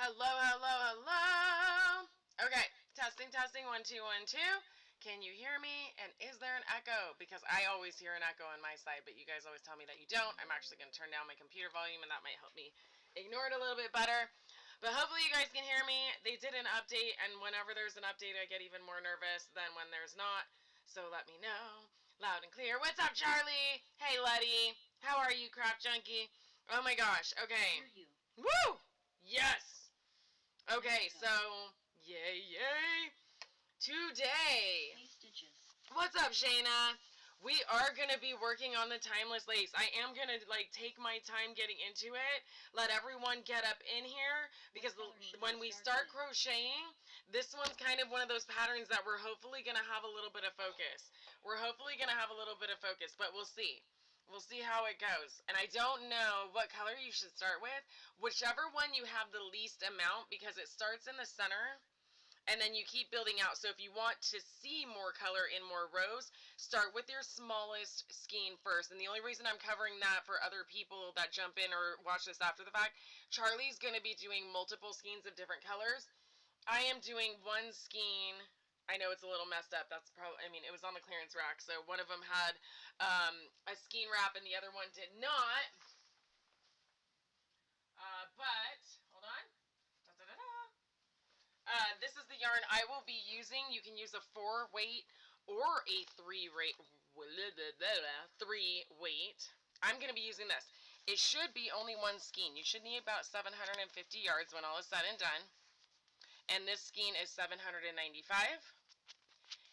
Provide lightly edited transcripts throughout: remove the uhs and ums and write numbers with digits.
Hello, hello, hello. Okay, testing, 1, 2, 1, 2. Can you hear me? And is there an echo? Because I always hear an echo on my side, but you guys always tell me that you don't. I'm actually going to turn down my computer volume, and that might help me ignore it a little bit better. But hopefully you guys can hear me. They did an update, and whenever there's an update, I get even more nervous than when there's not. So let me know. Loud and clear. What's up, Charlie? Hey, Letty. How are you, Craft Junkie? Oh my gosh. Okay. Woo! Yes! Okay, so, yay! Today, what's up, Shayna? We are going to be working on the Timeless Lace. I am going to, take my time getting into it, let everyone get up in here, because when we start crocheting, this one's kind of one of those patterns that we're hopefully going to have a little bit of focus. But we'll see. We'll see how it goes. And I don't know what color you should start with. Whichever one you have the least amount, because it starts in the center and then you keep building out. So if you want to see more color in more rows, start with your smallest skein first. And the only reason I'm covering that for other people that jump in or watch this after the fact, Charlie's going to be doing multiple skeins of different colors. I am doing one skein. I know it's a little messed up. That's probably, it was on the clearance rack. So one of them had a skein wrap and the other one did not. But, hold on. This is the yarn I will be using. You can use a 4 weight or a 3 weight. I'm going to be using this. It should be only one skein. You should need about 750 yards when all is said and done. And this skein is 795.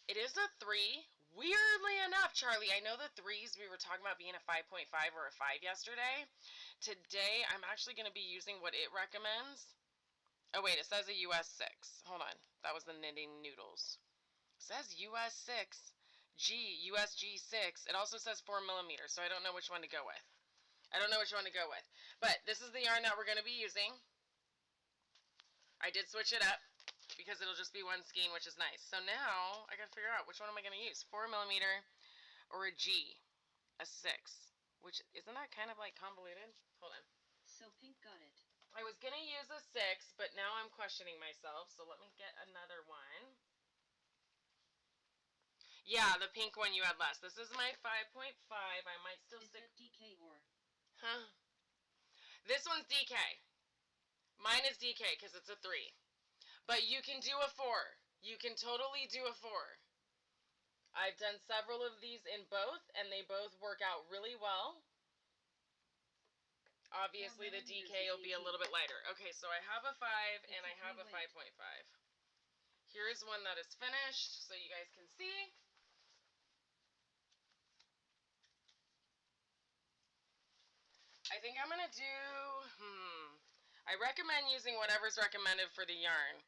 It is a 3. Weirdly enough, Charlie, I know the 3s, we were talking about being a 5.5 or a 5 yesterday. Today, I'm actually going to be using what it recommends. Oh, wait, it says a US 6. Hold on. That was the Knitting Noodles. It says US 6. USG 6. It also says 4mm, so I don't know which one to go with. But this is the yarn that we're going to be using. I did switch it up, because it'll just be one skein, which is nice. So now, I gotta figure out which one am I gonna use, 4mm or a G, a 6, which, isn't that kind of convoluted? Hold on. So Pink got it. I was gonna use a 6, but now I'm questioning myself, so let me get another one. Yeah, the pink one you had less. This is my 5.5, I might still stick... Is that DK or? Huh? This one's DK. Mine is DK, because it's a 3. But you can do a 4. You can totally do a 4. I've done several of these in both, and they both work out really well. Obviously, the DK will be a little bit lighter. Okay, so I have a 5, and I have a 5.5. Here's one that is finished, so you guys can see. I think I'm going to do... I recommend using whatever's recommended for the yarn.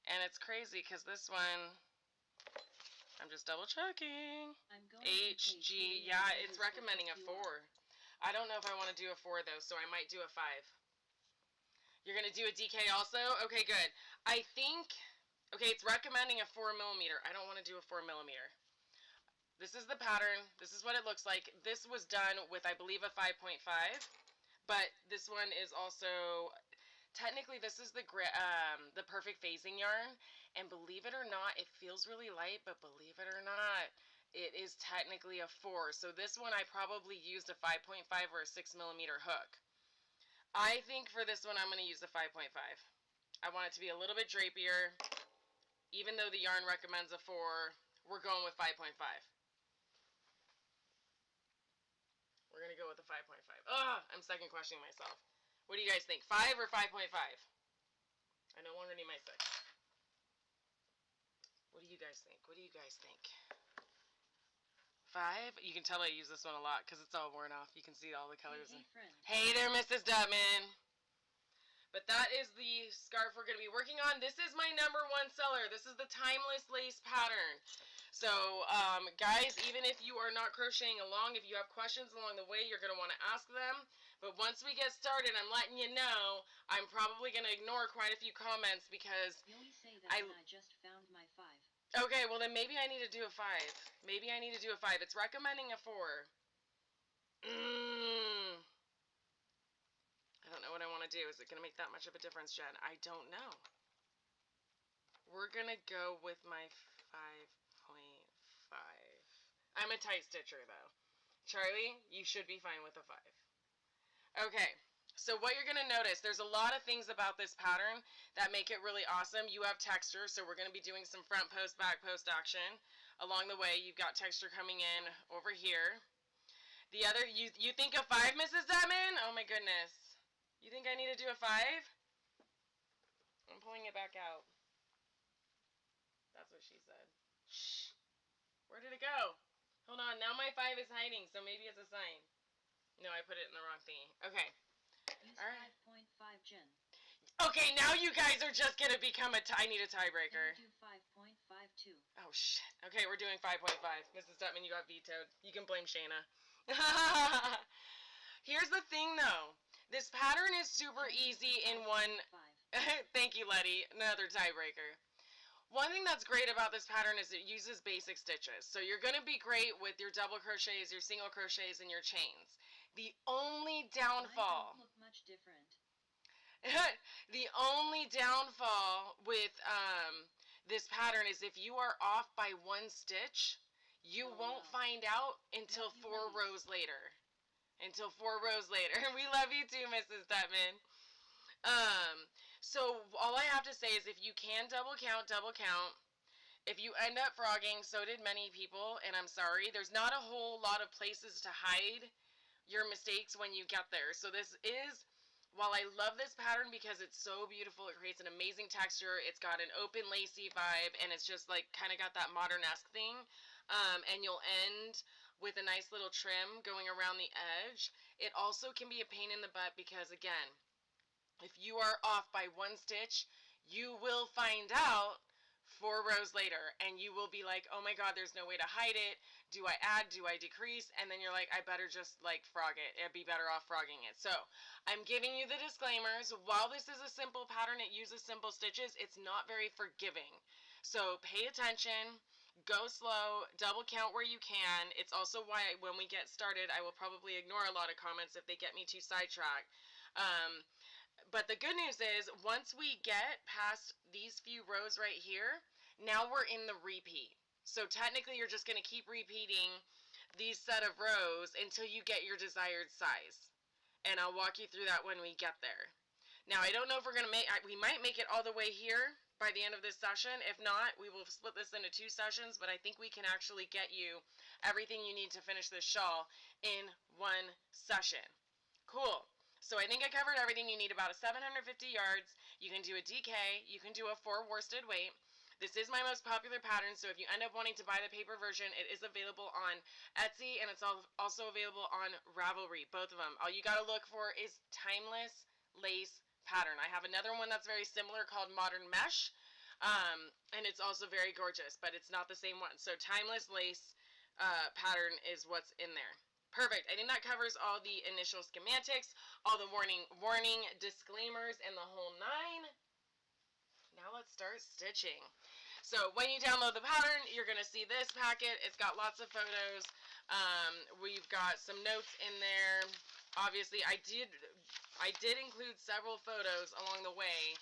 And it's crazy because this one, I'm just double checking. HG, yeah, it's recommending a 4. I don't know if I want to do a 4 though, so I might do a 5. You're going to do a DK also? Okay, good. I think, okay, it's recommending a 4mm. I don't want to do a 4mm. This is the pattern. This is what it looks like. This was done with, I believe, a 5.5. But this one is also, technically this is the perfect phasing yarn, and believe it or not, it feels really light, but believe it or not, it is technically a 4. So this one I probably used a 5.5 or a 6mm hook. I think for this one I'm going to use a 5.5. I want it to be a little bit drapier. Even though the yarn recommends a 4, we're going with 5.5. We're going to go with a 5.5. Ugh, I'm second questioning myself. What do you guys think? 5 or 5.5? I no longer need my 6. What do you guys think? 5? You can tell I use this one a lot because it's all worn off. You can see all the colors. Hey there, Mrs. Dutman. But that is the scarf we're going to be working on. This is my #1 seller. This is the Timeless Lace pattern. So, guys, even if you are not crocheting along, if you have questions along the way, you're going to want to ask them. But once we get started, I'm letting you know, I'm probably going to ignore quite a few comments because You always say that I just found my 5. Okay, well then maybe I need to do a 5. It's recommending a 4. I don't know what I want to do? Is it going to make that much of a difference, Jen? I don't know. We're going to go with my 5.5. I'm a tight stitcher, though. Charlie, you should be fine with a 5. Okay, so what you're going to notice, there's a lot of things about this pattern that make it really awesome. You have texture, so we're going to be doing some front post, back post action. Along the way, you've got texture coming in over here. The other, you think a 5, Mrs. Detman? Oh my goodness. You think I need to do a 5? I'm pulling it back out. That's what she said. Shh. Where did it go? Hold on, now my 5 is hiding, so maybe it's a sign. No, I put it in the wrong thingy. Okay. Use All right. 5.5, Jen. Okay, now you guys are just going to become I need a tiebreaker. Can you do 5.52? Oh, shit. Okay, we're doing 5.5. Mrs. Dutman, you got vetoed. You can blame Shayna. Here's the thing, though. This pattern is super easy in one... Thank you, Letty. Another tiebreaker. One thing that's great about this pattern is it uses basic stitches. So you're going to be great with your double crochets, your single crochets, and your chains. The only downfall... Mine don't look much different. The only downfall with this pattern is if you are off by 1 stitch, you won't find out until 4 rows later. Until 4 rows later. We love you too, Mrs. Detman. So all I have to say is if you can double count. If you end up frogging, so did many people, and I'm sorry. There's not a whole lot of places to hide your mistakes when you get there. So this is, while I love this pattern because it's so beautiful, it creates an amazing texture, it's got an open lacy vibe, and it's just like kind of got that modern-esque thing, and you'll end with a nice little trim going around the edge. It also can be a pain in the butt because, again, if you are off by 1 stitch, you will find out 4 rows later, and you will be like, oh my god, there's no way to hide it. Do I add? Do I decrease? And then you're like, I better just like frog it. It'd be better off frogging it. So I'm giving you the disclaimers. While this is a simple pattern, it uses simple stitches, it's not very forgiving. So pay attention, go slow, double count where you can. It's also why when we get started, I will probably ignore a lot of comments if they get me too sidetracked. But the good news is, once we get past these few rows right here, now we're in the repeat. So technically, you're just going to keep repeating these set of rows until you get your desired size. And I'll walk you through that when we get there. Now, I don't know if we're going to we might make it all the way here by the end of this session. If not, we will split this into 2 sessions, but I think we can actually get you everything you need to finish this shawl in 1 session. Cool. So I think I covered everything you need. About 750 yards. You can do a DK. You can do a 4 worsted weight. This is my most popular pattern, so if you end up wanting to buy the paper version, it is available on Etsy, and it's also available on Ravelry, both of them. All you got to look for is Timeless Lace Pattern. I have another one that's very similar called Modern Mesh, and it's also very gorgeous, but it's not the same one. So Timeless Lace Pattern is what's in there. Perfect. I think that covers all the initial schematics, all the warning disclaimers, and the whole 9. Now let's start stitching. So when you download the pattern, you're going to see this packet. It's got lots of photos. We've got some notes in there. Obviously, I did include several photos along the way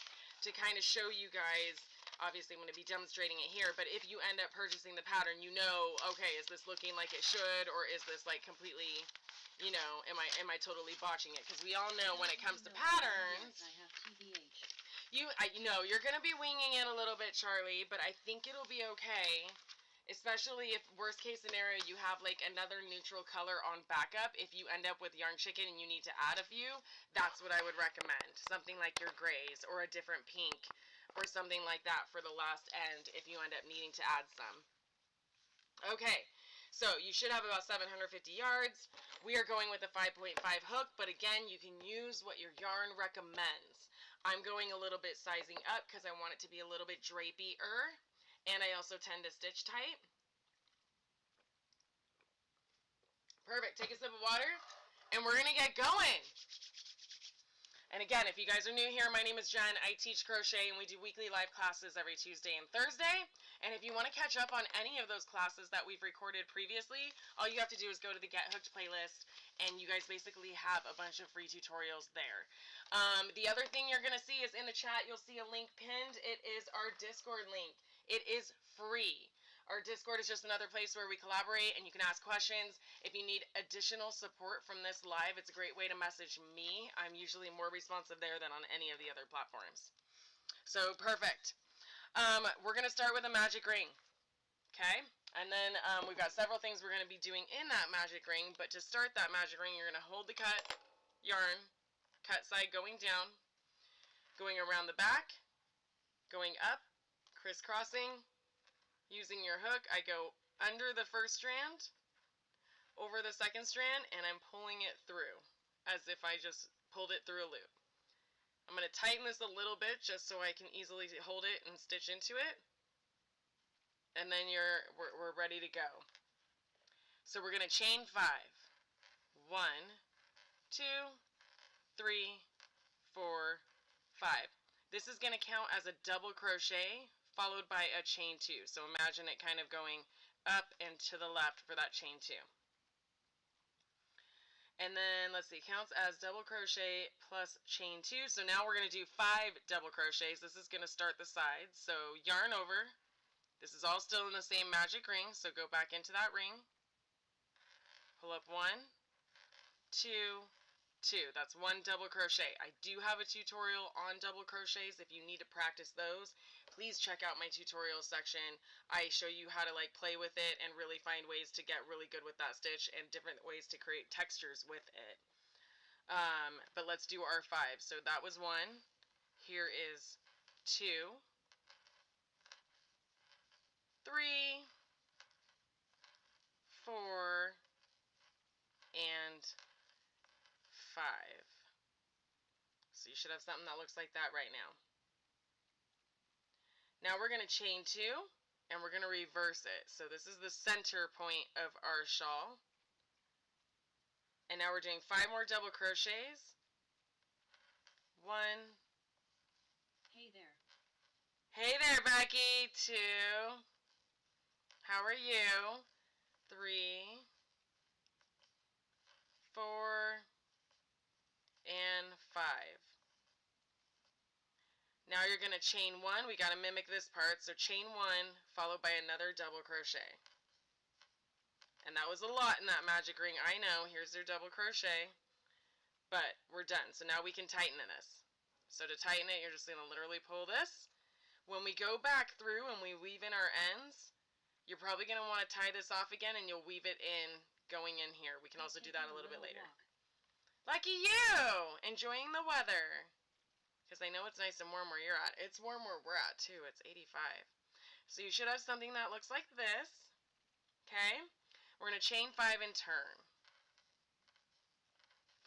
to kind of show you guys. Obviously, I'm going to be demonstrating it here, but if you end up purchasing the pattern, you know, okay, is this looking like it should, or is this like completely, you know, am I totally botching it? Because we all know when it comes to patterns, I have TBH. you know, you're going to be winging it a little bit, Charlie, but I think it'll be okay, especially if, worst case scenario, you have like another neutral color on backup. If you end up with yarn chicken and you need to add a few, that's what I would recommend. Something like your grays or a different pink, or something like that for the last end if you end up needing to add some. Okay, so you should have about 750 yards. We are going with a 5.5 hook, but again, you can use what your yarn recommends. I'm going a little bit sizing up because I want it to be a little bit drapey-er, and I also tend to stitch tight. Perfect. Take a sip of water, and we're going to get going. And again, if you guys are new here, my name is Jen. I teach crochet, and we do weekly live classes every Tuesday and Thursday. And if you want to catch up on any of those classes that we've recorded previously, all you have to do is go to the Get Hooked playlist, and you guys basically have a bunch of free tutorials there. The other thing you're going to see is in the chat, you'll see a link pinned. It is our Discord link. It is free. Our Discord is just another place where we collaborate and you can ask questions. If you need additional support from this live, it's a great way to message me. I'm usually more responsive there than on any of the other platforms. So, perfect. We're going to start with a magic ring. Okay? And then we've got several things we're going to be doing in that magic ring. But to start that magic ring, you're going to hold the cut yarn, cut side going down, going around the back, going up, crisscrossing, using your hook. I go under the first strand, over the second strand, and I'm pulling it through as if I just pulled it through a loop. I'm going to tighten this a little bit just so I can easily hold it and stitch into it. And then we're ready to go. So we're going to chain 5. 1, 2, 3, 4, 5. This is going to count as a double crochet followed by a chain 2. So imagine it kind of going up and to the left for that chain 2. And then let's see, counts as double crochet plus chain 2. So now we're going to do 5 double crochets. This is going to start the sides. So yarn over. This is all still in the same magic ring. So go back into that ring. Pull up 1, 2, 2. That's 1 double crochet. I do have a tutorial on double crochets. If you need to practice those, please check out my tutorial section. I show you how to play with it and really find ways to get really good with that stitch and different ways to create textures with it. But let's do our 5. So that was 1. Here is 2, 3, 4, and 5. So you should have something that looks like that right now. Now we're going to chain 2 and we're going to reverse it. So this is the center point of our shawl. And now we're doing 5 more double crochets. 1. Hey there. Hey there, Becky. 2. How are you? 3, 4, and 5. Now you're going to chain 1. We got to mimic this part. So chain 1 followed by another double crochet. And that was a lot in that magic ring. I know. Here's your double crochet. But we're done. So now we can tighten this. So to tighten it, you're just going to literally pull this. When we go back through and we weave in our ends, you're probably going to want to tie this off again and you'll weave it in going in here. We can also do that a little bit later. Lucky you! Enjoying the weather. Because I know it's nice and warm where you're at. It's warm where we're at too. It's 85. So you should have something that looks like this. Okay? We're going to chain 5 and turn.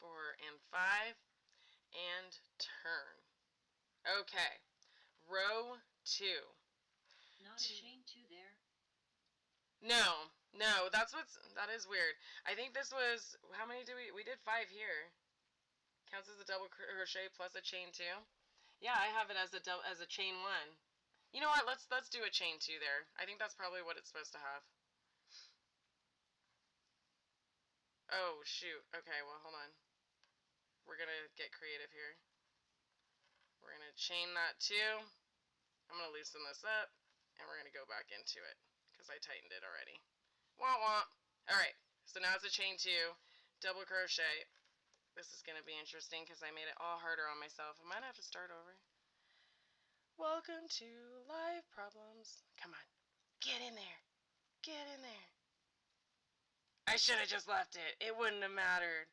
4 and 5 and turn. Okay. Row 2. Not a chain 2 there. No, that is weird. I think this was, how many did we did 5 here. Counts as a double crochet plus a chain 2. Yeah, I have it as a chain 1. You know what? Let's do a chain 2 there. I think that's probably what it's supposed to have. Oh, shoot. Okay, well, hold on. We're going to get creative here. We're going to chain that 2. I'm going to loosen this up, and we're going to go back into it, because I tightened it already. Womp womp. Alright, so now it's a chain 2, double crochet. This is going to be interesting, because I made it all harder on myself. I might have to start over. Welcome to Life Problems. Come on. Get in there. Get in there. I should have just left it. It wouldn't have mattered.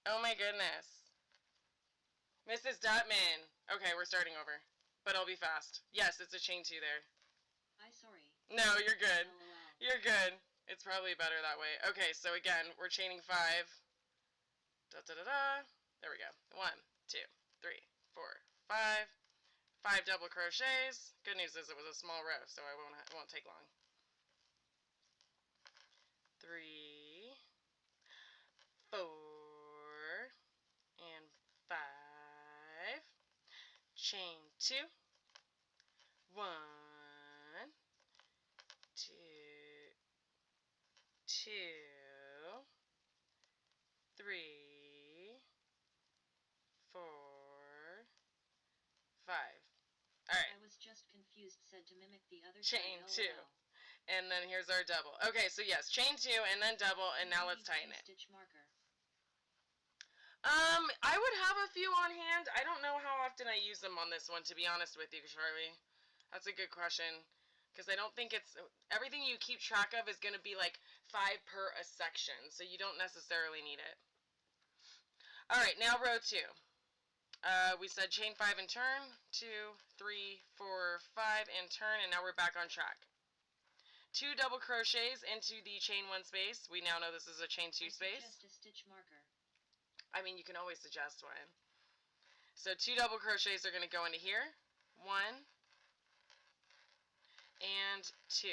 Oh my goodness. Mrs. Dutman. Okay, we're starting over. But I'll be fast. Yes, it's a chain 2 there. I'm sorry. No, you're good. LOL. You're good. It's probably better that way. Okay, so again, we're chaining 5. Da da da da. There we go. 1, 2, 3, 4, 5. 5 double crochets. Good news is it was a small row, so it won't take long. 3, 4, and 5. Chain 2. 1, 2, 2, 3, confused, said to mimic the other Chain side. 2. And then here's our double. Okay, so yes, chain 2 and then double, and now let's tighten it. Stitch marker. I would have a few on hand. I don't know how often I use them on this one, to be honest with you, Charlie. That's a good question. Because I don't think it's... Everything you keep track of is going to be like 5 per a section, so you don't necessarily need it. Alright, now row 2. We said chain 5 and turn. 2, 3, 4, 5 and turn, and now we're back on track. 2 double crochets into the chain 1 space. We now know this is a chain 2 space. Suggest a stitch marker. I mean, you can always suggest one. So 2 double crochets are going to go into here. 1 and 2.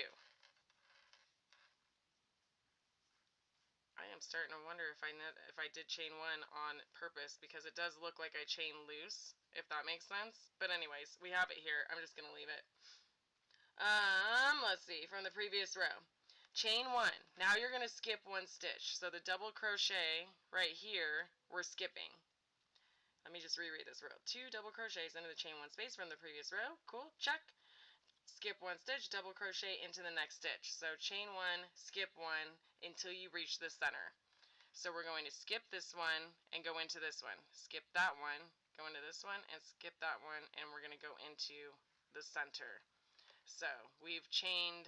I am starting to wonder if I did chain 1 on purpose, because it does look like I chain loose, if that makes sense. But anyways, we have it here. I'm just going to leave it. Let's see, from the previous row. Chain 1. Now you're going to skip 1 stitch. So the double crochet right here, we're skipping. Let me just reread this row. 2 double crochets into the chain 1 space from the previous row. Cool, check. Skip 1 stitch, double crochet into the next stitch. So chain 1, skip 1 until you reach the center. So we're going to skip this one and go into this one. Skip that one, go into this one, and skip that one, and we're going to go into the center. So we've chained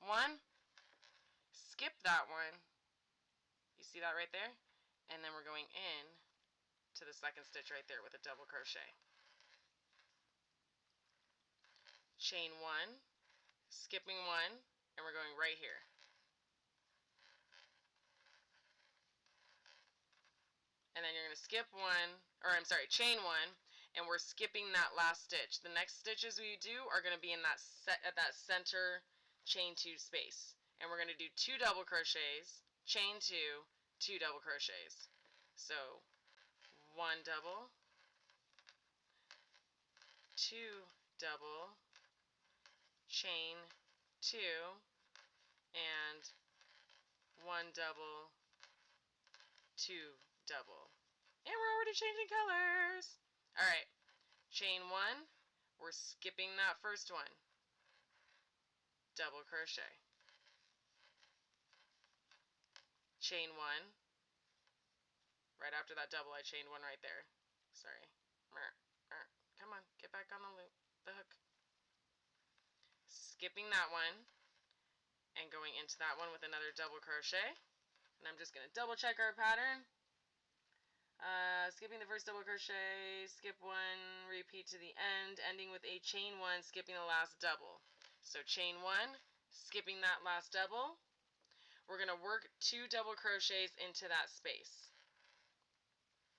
1, skip that one, you see that right there? And then we're going in to the second stitch right there with a double crochet. Chain 1, skipping 1, and we're going right here. And then you're going to skip 1, or I'm sorry, chain 1, and we're skipping that last stitch. The next stitches we do are going to be in that center chain 2 space. And we're going to do 2 double crochets, chain 2, 2 double crochets. So 1 double, 2 double, chain 2, and 1 double, 2 double. And we're already changing colors. Alright, chain 1, we're skipping that first one. Double crochet. Chain 1. Right after that double, I chained 1 right there. Sorry. Come on, get back on the loop, the hook. Skipping that one and going into that one with another double crochet. And I'm just going to double check our pattern. Skipping the first double crochet, skip 1, repeat to the end, ending with a chain 1, skipping the last double. So chain 1, skipping that last double. We're going to work 2 double crochets into that space.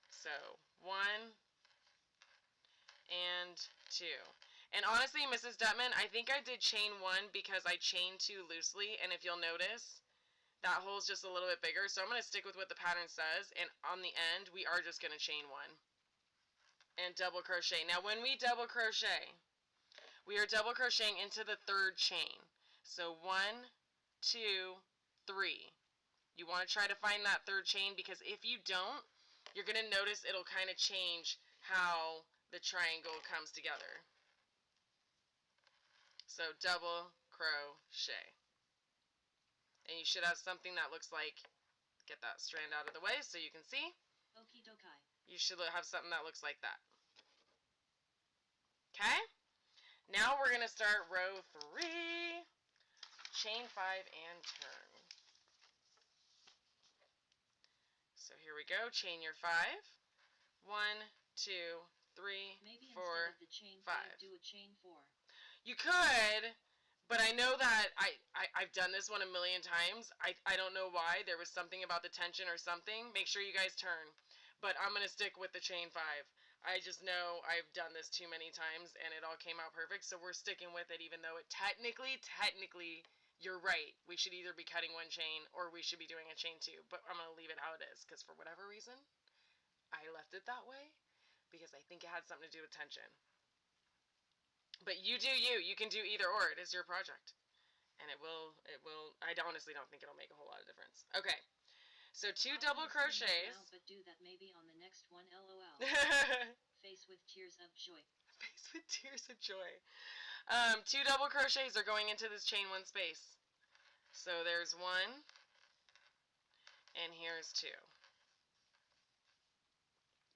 So 1 and 2. And honestly, Mrs. Detman, I think I did chain 1 because I chained too loosely, and if you'll notice, that hole's just a little bit bigger, so I'm going to stick with what the pattern says, and on the end, we are just going to chain 1 and double crochet. Now, when we double crochet, we are double crocheting into the 3rd chain. So 1, 2, 3. You want to try to find that 3rd chain, because if you don't, you're going to notice it'll kind of change how the triangle comes together. So double crochet. And you should have something that looks like, get that strand out of the way so you can see. Okie dokie. You should have something that looks like that. Okay? Now we're going to start row 3. Chain 5 and turn. So here we go. Chain your 5. 1, 2, 3, Maybe 4, instead of the chain 5. do a chain 4. You could, but I know that I've done this one a million times. I don't know why. There was something about the tension or something. Make sure you guys turn. But I'm going to stick with the chain 5. I just know I've done this too many times and it all came out perfect. So we're sticking with it, even though it technically, you're right. We should either be cutting 1 chain or we should be doing a chain 2. But I'm going to leave it how it is, because for whatever reason, I left it that way because I think it had something to do with tension. But you do you. You can do either or. It is your project. And it will, I honestly don't think it'll make a whole lot of difference. Okay. So 2 double crochets. Now, but do that maybe on the next one, lol. Face with tears of joy. Face with tears of joy. 2 double crochets are going into this chain 1 space. So there's 1, and here's 2.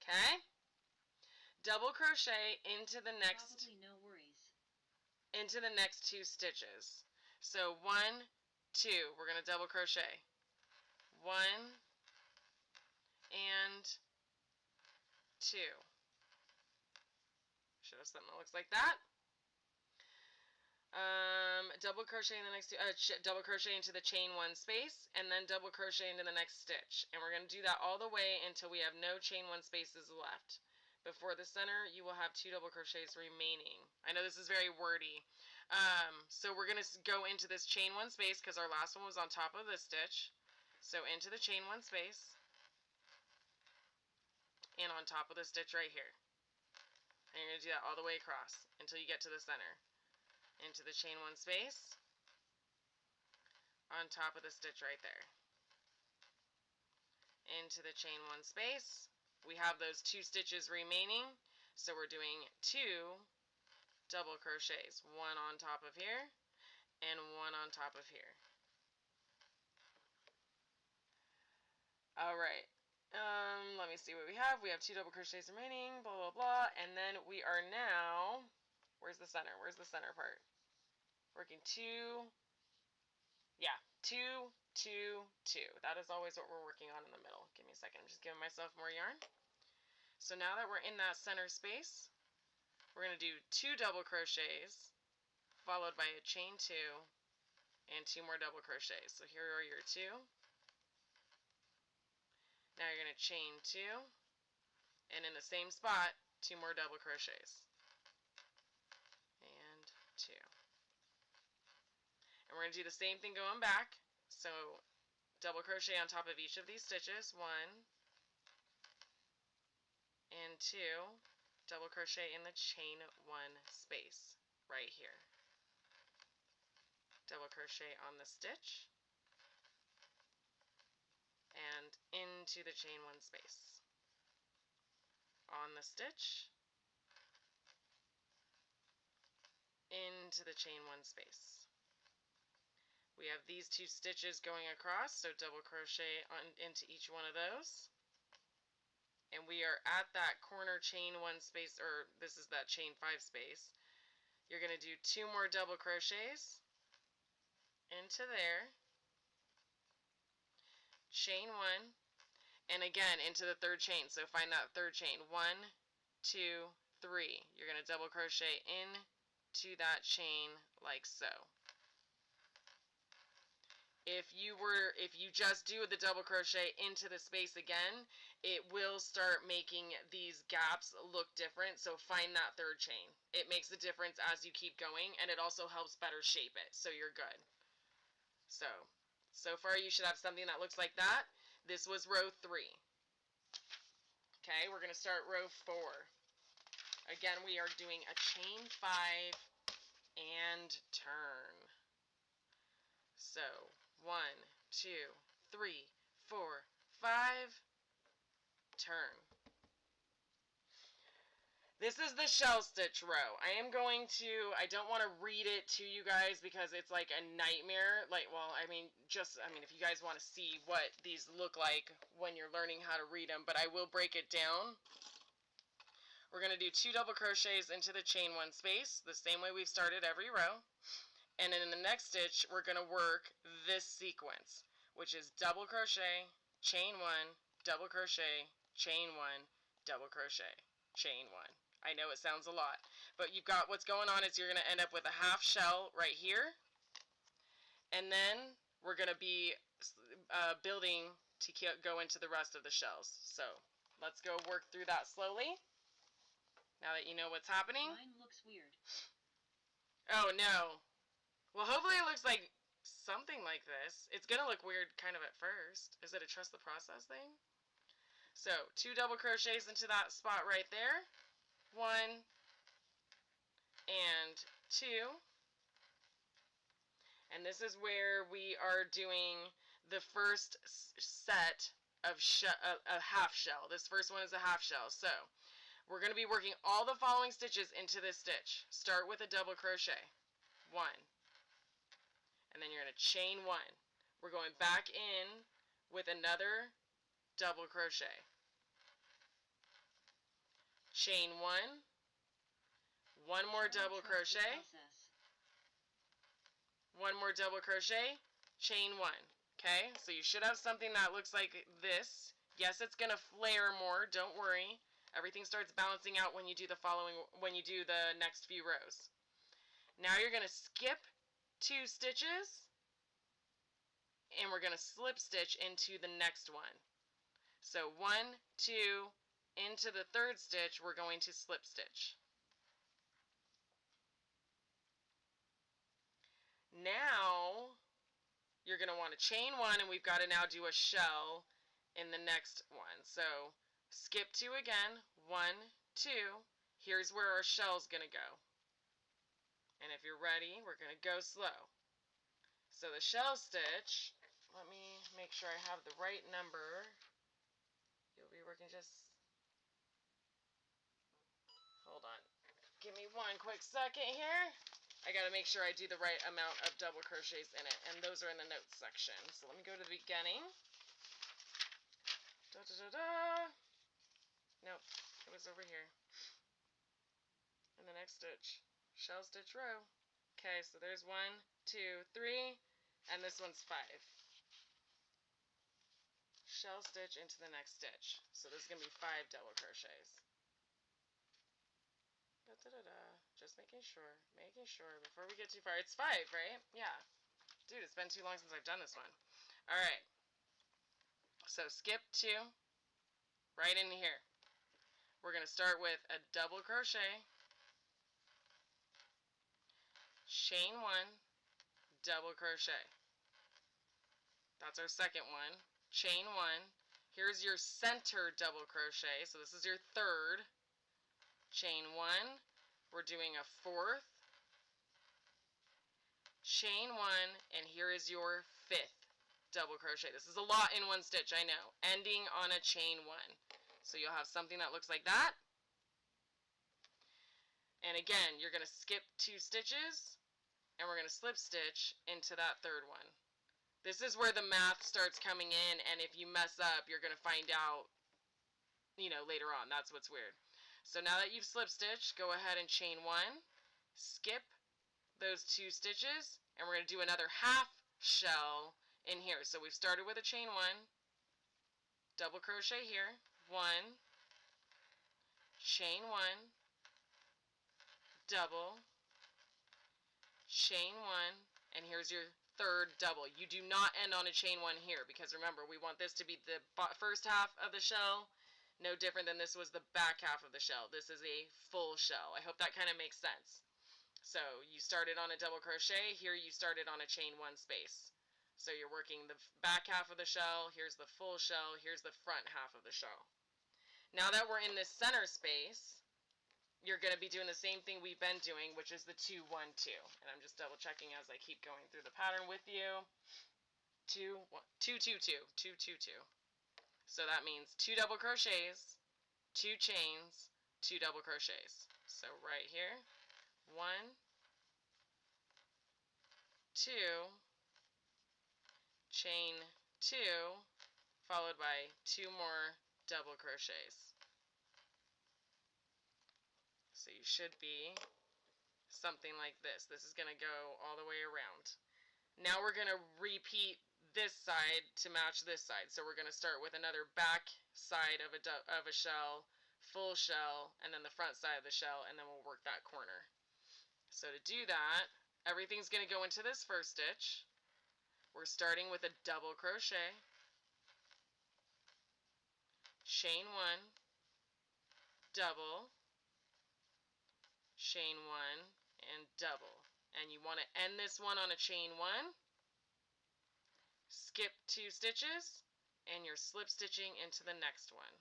Okay? Double crochet into the next Probably no worries. into the next 2 stitches. So 1, 2, we're going to double crochet. 1 and 2. Show us something that looks like that. Double crochet in the next double crochet into the chain 1 space, and then double crochet into the next stitch. And we're going to do that all the way until we have no chain 1 spaces left. Before the center, you will have 2 double crochets remaining. I know this is very wordy. So we're going to go into this chain 1 space because our last one was on top of this stitch. So into the chain 1 space, and on top of the stitch right here. And you're going to do that all the way across until you get to the center. Into the chain 1 space, on top of the stitch right there. Into the chain 1 space. We have those 2 stitches remaining, so we're doing 2 double crochets, 1 on top of here and 1 on top of here. Alright, let me see what we have. We have 2 double crochets remaining, blah blah blah, and then we are now, where's the center? Where's the center part? Working 2, yeah, 2, 2, 2. That is always what we're working on in the middle. Give me a second, I'm just giving myself more yarn. So now that we're in that center space, we're going to do 2 double crochets, followed by a chain 2, and 2 more double crochets. So here are your 2. Now you're going to chain 2, and in the same spot, 2 more double crochets. And 2. And we're going to do the same thing going back. So double crochet on top of each of these stitches, 1 and 2, double crochet in the chain 1 space right here. Double crochet on the stitch and into the chain 1 space. On the stitch, into the chain 1 space. We have these 2 stitches going across, so double crochet into each one of those. And we are at that corner chain 1 space, or this is that chain 5 space. You're going to do 2 more double crochets into there, chain 1, and again into the 3rd chain. So find that 3rd chain, 1, 2, 3. You're going to double crochet into that chain like so. If you just do the double crochet into the space again, it will start making these gaps look different, so find that 3rd chain. It makes a difference as you keep going, and it also helps better shape it, so you're good. So far you should have something that looks like that. This was row 3. Okay, we're going to start row 4. Again, we are doing a chain 5 and turn. So 1, 2, 3, 4, 5, turn. This is the shell stitch row. I don't want to read it to you guys because it's like a nightmare. If you guys want to see what these look like when you're learning how to read them, but I will break it down. We're going to do 2 double crochets into the chain 1 space, the same way we've started every row. And then in the next stitch, we're going to work this sequence, which is double crochet, chain 1, double crochet, chain 1, double crochet, chain 1. I know it sounds a lot, but you've got what's going on is you're going to end up with a half shell right here, and then we're going to be building to go into the rest of the shells. So let's go work through that slowly, now that you know what's happening. Mine looks weird. Oh no. Well, hopefully it looks like something like this. It's going to look weird kind of at first. Is it a trust the process thing? So 2 double crochets into that spot right there. 1 and 2. And this is where we are doing the first set of a half shell. This first one is a half shell. So We're going to be working all the following stitches into this stitch. Start with a double crochet, 1, and then you're going to chain 1. We're going back in with another double crochet, chain 1, one more double crochet, one more double crochet, chain 1. Okay, so you should have something that looks like this. Yes, it's going to flare more, don't worry. Everything starts balancing out when you do the next few rows. Now you're going to skip 2 stitches and we're going to slip stitch into the next one. So 1, 2, into the 3rd stitch, we're going to slip stitch. Now you're going to want to chain 1, and we've got to now do a shell in the next one. So skip 2 again, 1, 2, here's where our shell's going to go. And if you're ready, we're going to go slow. So the shell stitch, let me make sure I have the right number. You'll be working just, hold on, give me one quick second here. I got to make sure I do the right amount of double crochets in it, and those are in the notes section. So let me go to the beginning. Da, da, da, da. Nope, it was over here. In the next stitch, shell stitch row. Okay, so there's 1, 2, 3, and this one's 5. Shell stitch into the next stitch. So this is going to be 5 double crochets. Da, da, da, da. Just making sure before we get too far. It's 5, right? Yeah. Dude, it's been too long since I've done this one. Alright. So skip 2, right in here. We're going to start with a double crochet, chain 1, double crochet. That's our second one. Chain 1. Here's your center double crochet. So this is your 3rd. Chain 1. We're doing a 4th. Chain 1, and here is your 5th double crochet. This is a lot in one stitch, I know. Ending on a chain 1. So you'll have something that looks like that. And again, you're going to skip 2 stitches, and we're going to slip stitch into that 3rd one. This is where the math starts coming in, and if you mess up, you're going to find out, later on. That's what's weird. So now that you've slip stitched, go ahead and chain 1, skip those 2 stitches, and we're going to do another half shell in here. So we've started with a chain 1, double crochet here, 1, chain 1, double, chain 1, and here's your 3rd double. You do not end on a chain 1 here, because remember, we want this to be the first half of the shell, no different than this was the back half of the shell. This is a full shell. I hope that kind of makes sense. So you started on a double crochet, here you started on a chain 1 space. So you're working the back half of the shell, here's the full shell, here's the front half of the shell. Now that we're in this center space, you're going to be doing the same thing we've been doing, which is the 2, 1, 2. And I'm just double checking as I keep going through the pattern with you. 2, 1, 2, 2, 2, 2, 2, 2. So that means 2 double crochets, 2 chains, 2 double crochets. So right here, 1, 2, chain 2, followed by 2 more double crochets. So you should be something like this. This is going to go all the way around. Now we're going to repeat this side to match this side. So we're going to start with another back side of a shell, full shell, and then the front side of the shell, and then we'll work that corner. So to do that, everything's going to go into this first stitch. We're starting with a double crochet, chain 1, double, chain 1, and double. And you want to end this one on a chain 1, skip 2 stitches, and you're slip stitching into the next one.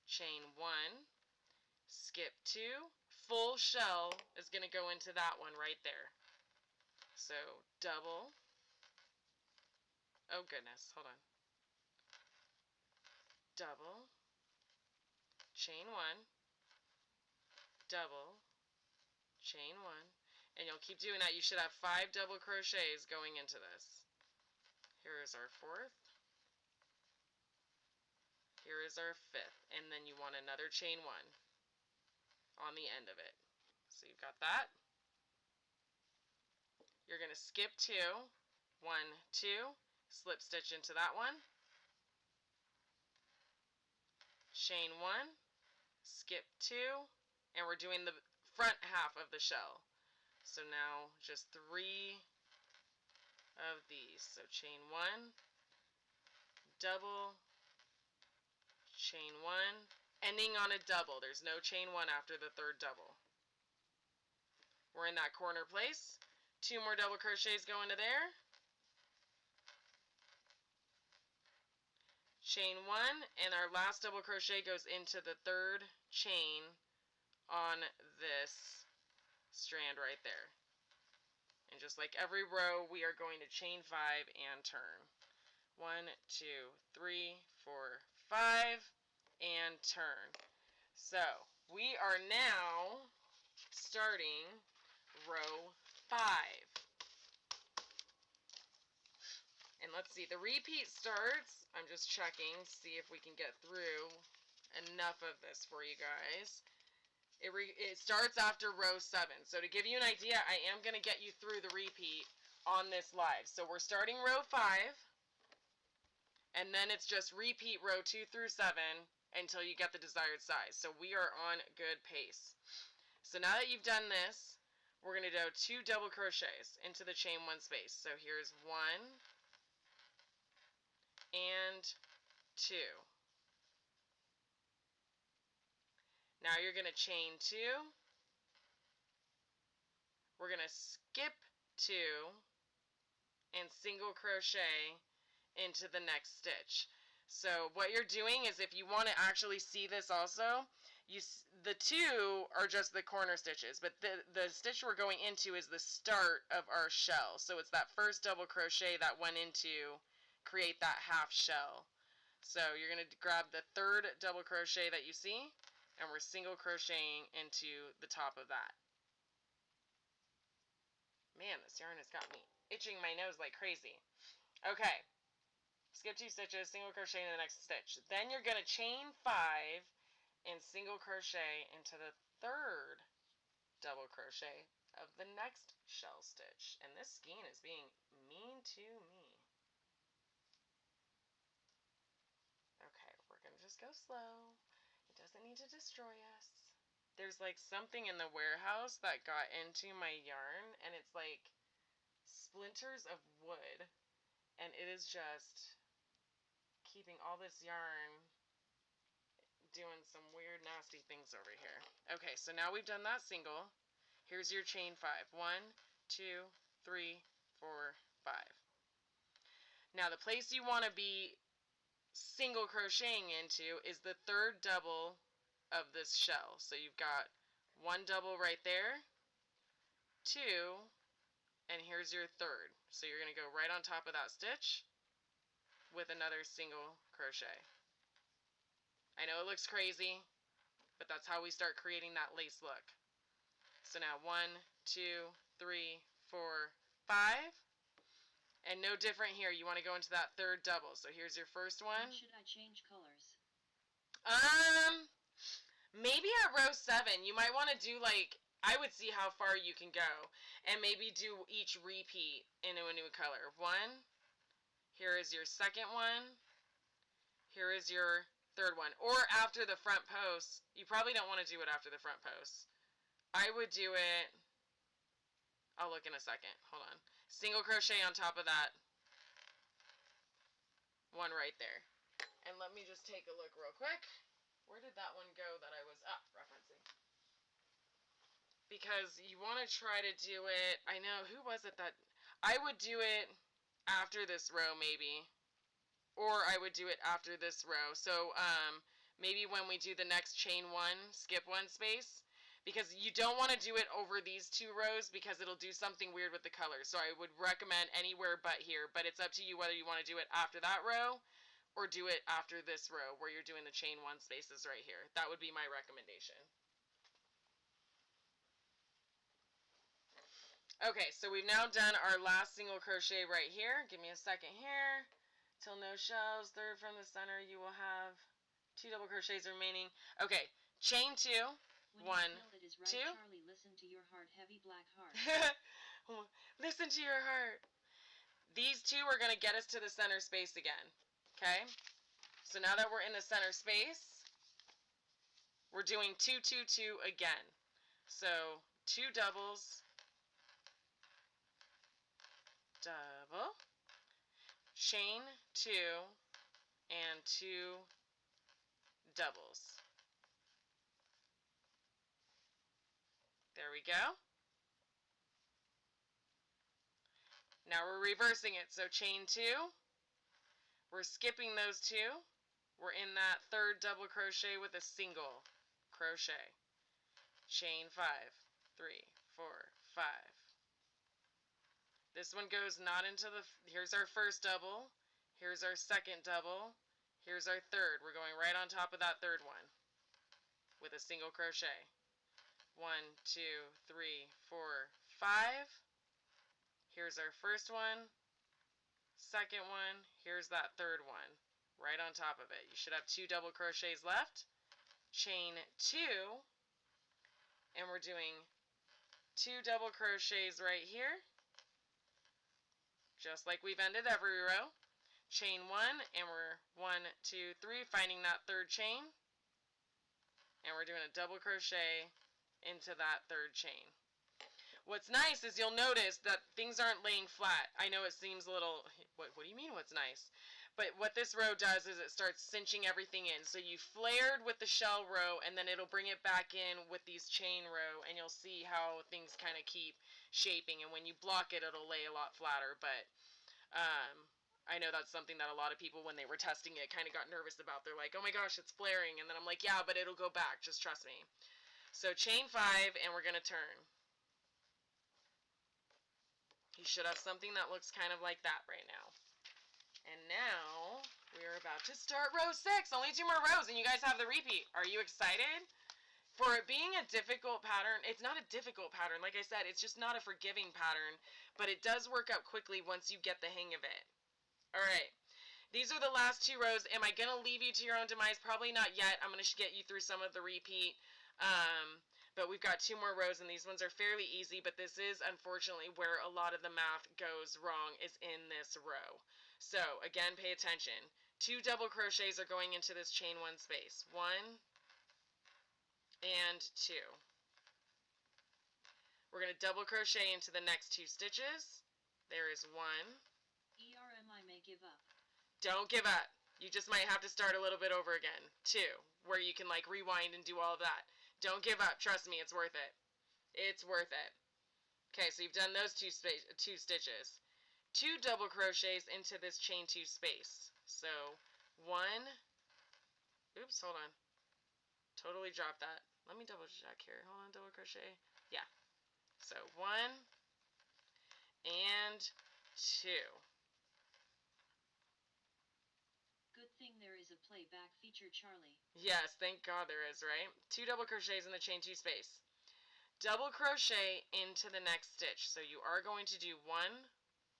Chain 1, skip 2, full shell is going to go into that one right there. So double, oh goodness, hold on, double, chain 1, double, chain 1, and you'll keep doing that. You should have 5 double crochets going into this. Here is our 4th. Here is our 5th, and then you want another chain 1 on the end of it. So you've got that. You're going to skip 2, 1, 2, slip stitch into that one, chain 1, skip 2, and we're doing the front half of the shell. So now just 3 of these. So chain 1, double, chain 1, ending on a double. There's no chain 1 after the 3rd double. We're in that corner place. 2 more double crochets go into there. Chain 1, and our last double crochet goes into the 3rd chain on this strand right there. And just like every row, we are going to chain 5 and turn. 1, 2, 3, 4, 5, and turn. So we are now starting row 5. And let's see, the repeat starts, I'm just checking, see if we can get through enough of this for you guys. It starts after row 7. So to give you an idea, I am going to get you through the repeat on this live. So we're starting row 5, and then it's just repeat row 2 through 7 until you get the desired size. So we are on good pace. So now that you've done this, we're going to do 2 double crochets into the chain 1 space. So here's 1 and 2. Now you're going to chain 2. We're going to skip 2 and single crochet into the next stitch. So what you're doing is, if you want to actually see this also, the 2 are just the corner stitches, but the stitch we're going into is the start of our shell. So it's that first double crochet that went into create that half shell. So you're going to grab the 3rd double crochet that you see, and we're single crocheting into the top of that. Man, this yarn has got me itching my nose like crazy. Okay, skip 2 stitches, single crochet into the next stitch. Then you're going to chain 5 and single crochet into the 3rd double crochet of the next shell stitch. And this skein is being mean to me. Okay, we're going to just go slow. It doesn't need to destroy us. There's like something in the warehouse that got into my yarn, and it's like splinters of wood, and it is just keeping all this yarn doing some weird nasty things over here. Okay, so now we've done that single. Here's your chain 5. 1, 2, 3, 4, 5. Now the place you want to be single crocheting into is the 3rd double of this shell. So you've got 1 double right there, 2, and here's your 3rd. So you're going to go right on top of that stitch with another single crochet. I know it looks crazy, but that's how we start creating that lace look. So now 1, 2, 3, 4, 5. And no different here. You want to go into that 3rd double. So here's your first one. When should I change colors? Maybe at row 7, you might want to do like, I would see how far you can go, and maybe do each repeat into a new color. 1, here is your 2nd one, here is your 3rd one, or after the front post. You probably don't want to do it after the front post. I would do it, I'll look in a second, hold on. Single crochet on top of that one right there. And let me just take a look real quick. Where did that one go that I was referencing? Because you want to try to do it, I know, who was it that, I would do it after this row maybe, or I would do it after this row. So maybe when we do the next chain 1, skip 1 space, because you don't want to do it over these 2 rows because it'll do something weird with the colors. So I would recommend anywhere but here, but it's up to you whether you want to do it after that row or do it after this row where you're doing the chain 1 spaces right here. That would be my recommendation. Okay, so we've now done our last single crochet right here. Give me a second here. Till no shells, third from the center, you will have 2 double crochets remaining. Okay, chain 2, When 1, you feel it is right, 2. Charlie, listen to your heart, heavy black heart. Listen to your heart. These 2 are going to get us to the center space again. Okay? So now that we're in the center space, we're doing 2, 2, 2 again. So 2 doubles, double, chain 2, and 2 doubles. There we go. Now we're reversing it. So chain 2, we're skipping those 2. We're in that third double crochet with a single crochet. Chain 5, 3, 4, 5. This one goes not into the, here's our first double, here's our second double, here's our third. We're going right on top of that third one with a single crochet. 1, 2, 3, 4, 5. Here's our first one, second one, here's that third one, right on top of it. You should have 2 double crochets left. Chain 2, and we're doing 2 double crochets right here, just like we've ended every row. Chain 1, and we're 1, 2, 3, finding that third chain, and we're doing a double crochet into that third chain. What's nice is you'll notice that things aren't laying flat. I know it seems a little, what do you mean what's nice? But what this row does is it starts cinching everything in. So you flared with the shell row, and then it'll bring it back in with these chain row, and you'll see how things kind of keep shaping. And when you block it, it'll lay a lot flatter. But I know that's something that a lot of people, when they were testing it, kind of got nervous about. They're like, oh my gosh, it's flaring. And then I'm like, yeah, but it'll go back. Just trust me. So chain 5, and we're going to turn. You should have something that looks kind of like that right now. And now we're about to start row 6. Only 2 more rows, and you guys have the repeat. Are you excited? For it being a difficult pattern, it's not a difficult pattern. Like I said, it's just not a forgiving pattern, but it does work out quickly once you get the hang of it. All right. These are the last 2 rows. Am I going to leave you to your own demise? Probably not yet. I'm going to get you through some of the repeat. But we've got 2 more rows, and these ones are fairly easy, but this is unfortunately where a lot of the math goes wrong, is in this row. So again, pay attention. 2 double crochets are going into this chain 1 space. 1 and 2. We're going to double crochet into the next 2 stitches. There is 1. I may give up. Don't give up. You just might have to start a little bit over again. 2, where you can like rewind and do all of that. Don't give up. Trust me, it's worth it. It's worth it. Okay, so you've done those 2 stitches. 2 double crochets into this chain 2 space. So 1, oops, hold on. Totally dropped that. Let me double check here. Hold on, double crochet. Yeah. So 1 and 2. Good thing there is a playback feature, Charlie. Yes, thank God there is, right? 2 double crochets in the chain 2 space. Double crochet into the next stitch. So you are going to do 1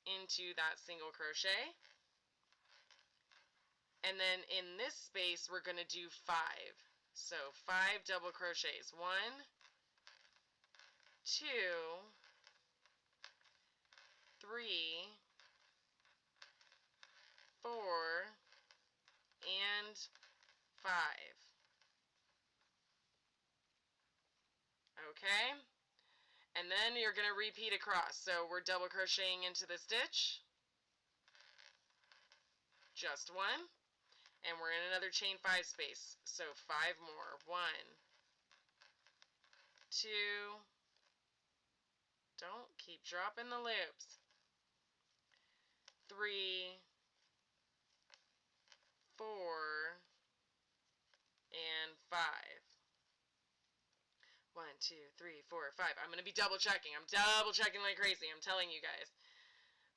into that single crochet. And then in this space, we're going to do 5. So 5 double crochets. 1, 2, 3, 4, and 5. Okay? And then you're going to repeat across. So we're double crocheting into the stitch. Just 1. And we're in another chain 5 space. So 5 more. 1, 2. Don't keep dropping the loops. 3, 4, and 5. 1, 2, 3, 4, 5. I'm going to be double checking. I'm double checking like crazy. I'm telling you guys.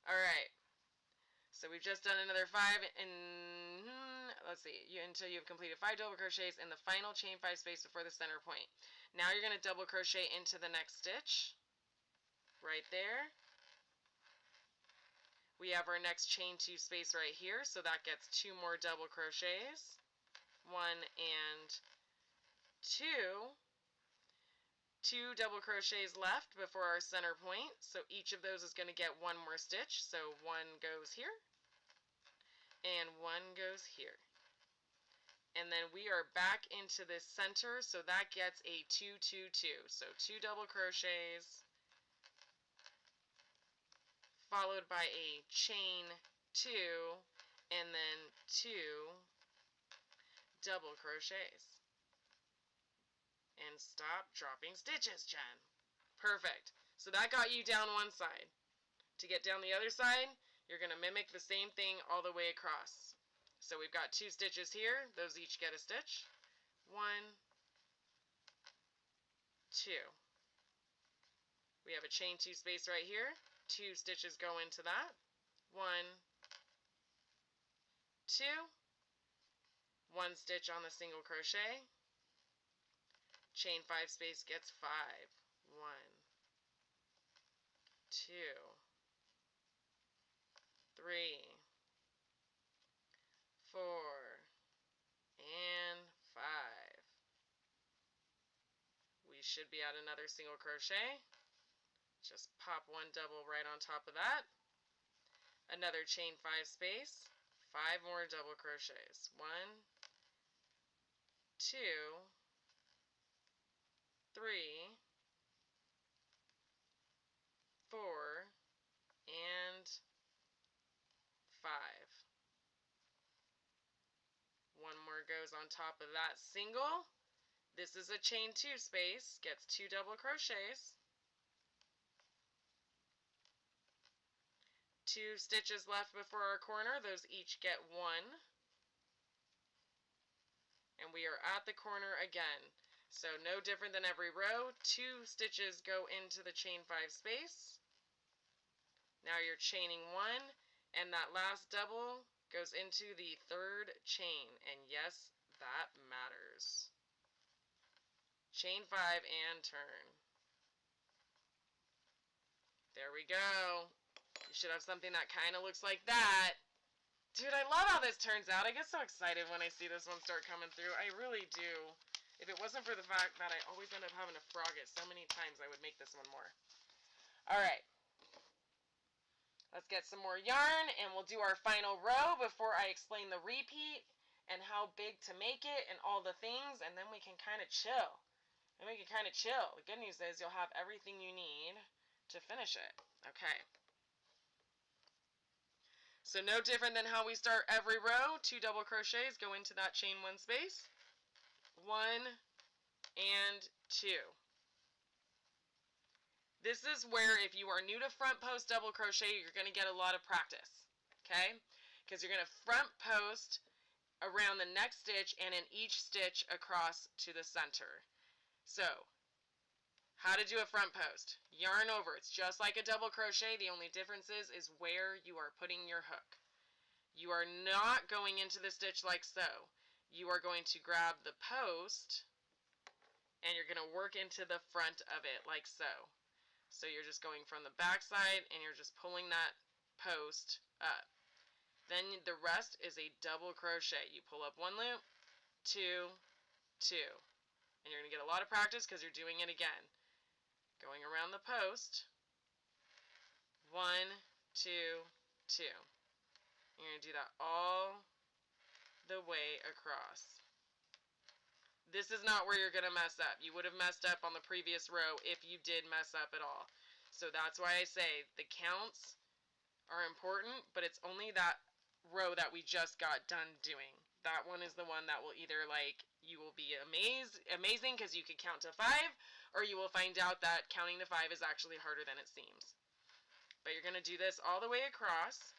All right. So we've just done another 5 and let's see, until you've completed 5 double crochets in the final chain 5 space before the center point. Now you're going to double crochet into the next stitch, right there. We have our next chain 2 space right here, so that gets 2 more double crochets. 1 and 2. 2 double crochets left before our center point, so each of those is going to get 1 more stitch. So 1 goes here, and 1 goes here. And then we are back into this center, so that gets a 2, 2, 2. So 2 double crochets, followed by a chain 2, and then 2 double crochets. And stop dropping stitches, Jen. Perfect. So that got you down one side. To get down the other side, you're going to mimic the same thing all the way across. So we've got 2 stitches here. Those each get a stitch. 1, 2. We have a chain 2 space right here. 2 stitches go into that. 1, 2. 1 stitch on the single crochet. Chain 5 space gets 5. 1, 2, 3, 4, and 5. We should be at another single crochet. Just pop 1 double right on top of that. Another chain 5 space. 5 more double crochets. 1, 2, 3, 4, and 5. 1 more goes on top of that single. This is a chain 2 space, gets 2 double crochets. 2 stitches left before our corner, those each get 1. And we are at the corner again. So no different than every row, 2 stitches go into the chain 5 space. Now you're chaining 1, and that last double goes into the 3rd chain. And yes, that matters. Chain 5 and turn. There we go. You should have something that kind of looks like that. Dude, I love how this turns out. I get so excited when I see this one start coming through. I really do. If it wasn't for the fact that I always end up having to frog it so many times, I would make this one more. Alright. Let's get some more yarn, and we'll do our final row before I explain the repeat and how big to make it and all the things, and then we can kind of chill. The good news is you'll have everything you need to finish it. Okay. So no different than how we start every row. 2 double crochets go into that chain 1 space. 1 and 2. This is where if you are new to front post double crochet, you're going to get a lot of practice. Okay? Because you're going to front post around the next stitch and in each stitch across to the center. So, how to do a front post. Yarn over. It's just like a double crochet. The only difference is where you are putting your hook. You are not going into the stitch like so. You are going to grab the post and you're going to work into the front of it like so. So you're just going from the back side and you're just pulling that post up. Then the rest is a double crochet. You pull up 1 loop, 2, 2. And you're going to get a lot of practice because you're doing it again. Going around the post. 1, 2, 2. You're going to do that all the way across. This is not where you're going to mess up. You would have messed up on the previous row if you did mess up at all. So that's why I say the counts are important, but it's only that row that we just got done doing. That one is the one that will either, like, you will be amazing because you could count to 5, or you will find out that counting to 5 is actually harder than it seems. But you're going to do this all the way across.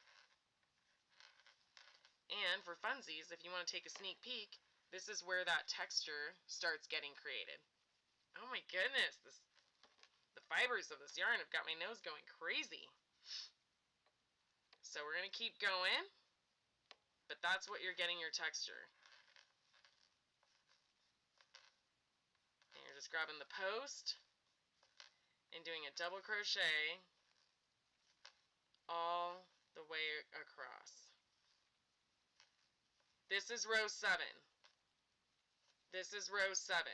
And for funsies, if you want to take a sneak peek, this is where that texture starts getting created. Oh my goodness, the fibers of this yarn have got my nose going crazy. So we're going to keep going. but that's what you're getting your texture. And you're just grabbing the post and doing a double crochet all the way across. This is row 7. This is row 7.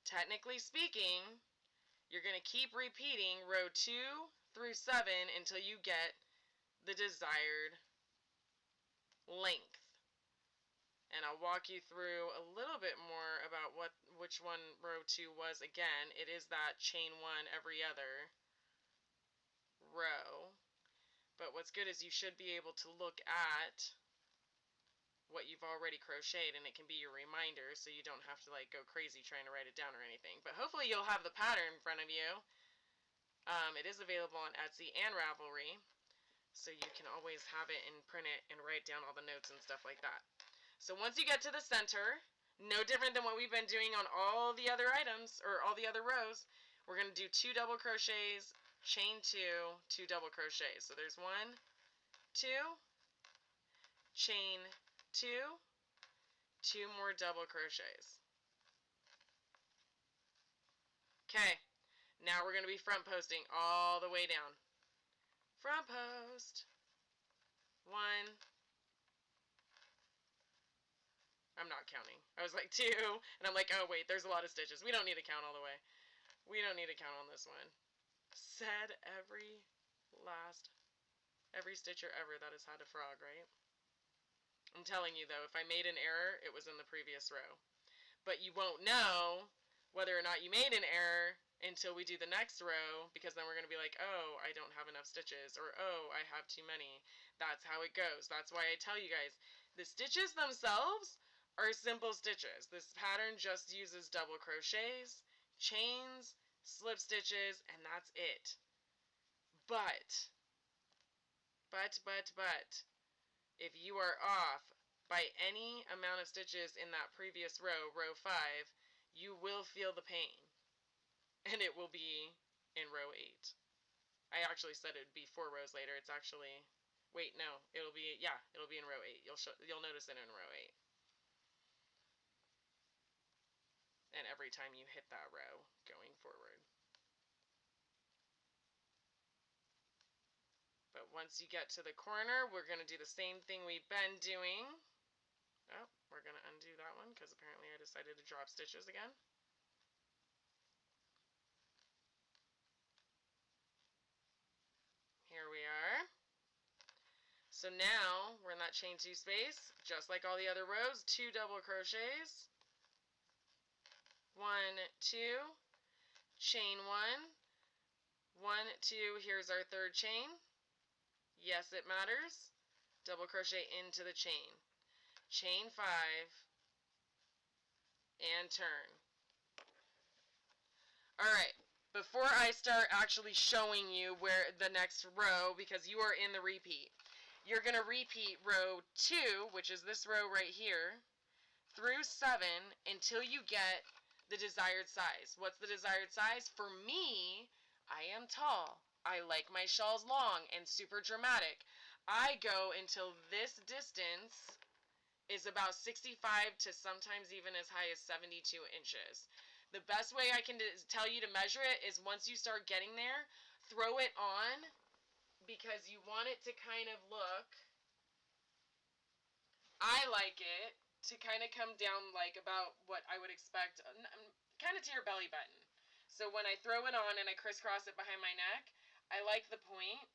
Technically speaking, you're going to keep repeating row 2 through 7 until you get the desired length. And I'll walk you through a little bit more about which one row 2 was. Again, it is that chain 1 every other row. But what's good is you should be able to look at what you've already crocheted, and it can be your reminder, so you don't have to like go crazy trying to write it down or anything. But hopefully you'll have the pattern in front of you. It is available on Etsy and Ravelry, so you can always have it and print it and write down all the notes and stuff like that. So once you get to the center, no different than what we've been doing on all the other items or all the other rows, we're going to do 2 double crochets, chain 2, 2 double crochets. So there's 1, 2, chain 2, 2 more double crochets. Okay, now we're going to be front posting all the way down. Front post. 1. I'm not counting. I was like 2, and I'm like, oh wait, there's a lot of stitches. We don't need to count all the way. We don't need to count on this one. Said every stitcher ever that has had a frog, right? I'm telling you though, if I made an error, it was in the previous row. But you won't know whether or not you made an error until we do the next row, because then we're going to be like, oh, I don't have enough stitches, or oh, I have too many. That's how it goes. That's why I tell you guys, the stitches themselves are simple stitches. This pattern just uses double crochets, chains, slip stitches, and that's it. But, if you are off by any amount of stitches in that previous row, row 5, you will feel the pain. And it will be in row 8. I actually said it would be 4 rows later. It's actually, wait, no, it'll be in row 8. You'll notice it in row 8. And every time you hit that row going forward. But once you get to the corner, we're going to do the same thing we've been doing. Oh, we're going to undo that one because apparently I decided to drop stitches again. Here we are. So now we're in that chain 2 space, just like all the other rows, 2 double crochets. 1, 2, chain 1, 1, 2, here's our third chain. Yes, it matters. Double crochet into the chain. Chain 5 and turn. Alright, before I start actually showing you where the next row, because you are in the repeat, you're going to repeat row 2, which is this row right here, through 7 until you get the desired size. What's the desired size? For me, I am tall. I like my shawls long and super dramatic. I go until this distance is about 65 to sometimes even as high as 72 inches. The best way I can tell you to measure it is once you start getting there, throw it on, because you want it to kind of look, I like it to kind of come down like about what I would expect, kind of to your belly button. So when I throw it on and I crisscross it behind my neck, I like the point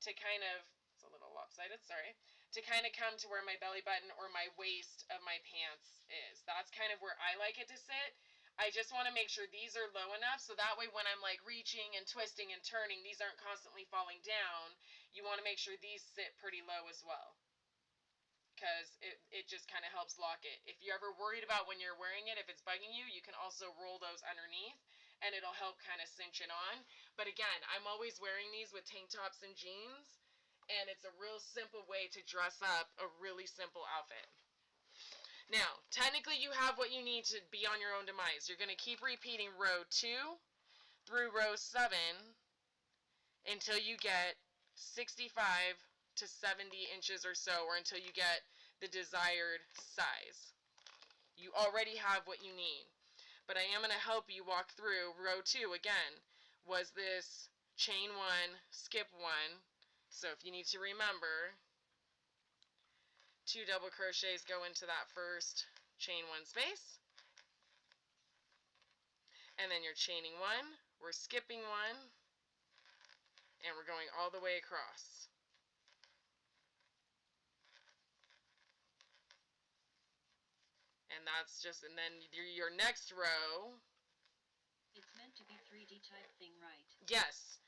to kind of, it's a little lopsided, sorry, to kind of come to where my belly button or my waist of my pants is. That's kind of where I like it to sit. I just want to make sure these are low enough so that way when I'm like reaching and twisting and turning, these aren't constantly falling down. You want to make sure these sit pretty low as well, because it just kind of helps lock it. If you're ever worried about when you're wearing it, if it's bugging you, you can also roll those underneath and it'll help kind of cinch it on. But again, I'm always wearing these with tank tops and jeans, and it's a real simple way to dress up a really simple outfit. Now, technically you have what you need to be on your own demise. You're going to keep repeating row 2 through row 7 until you get 65 to 70 inches or so, or until you get the desired size. You already have what you need. But I am going to help you walk through row 2 again. Was this chain 1, skip 1? So if you need to remember, 2 double crochets go into that first chain 1 space. And then you're chaining 1, we're skipping 1, and we're going all the way across. And that's just, and then your next row. It's meant to be 3D type thing, right? Yes.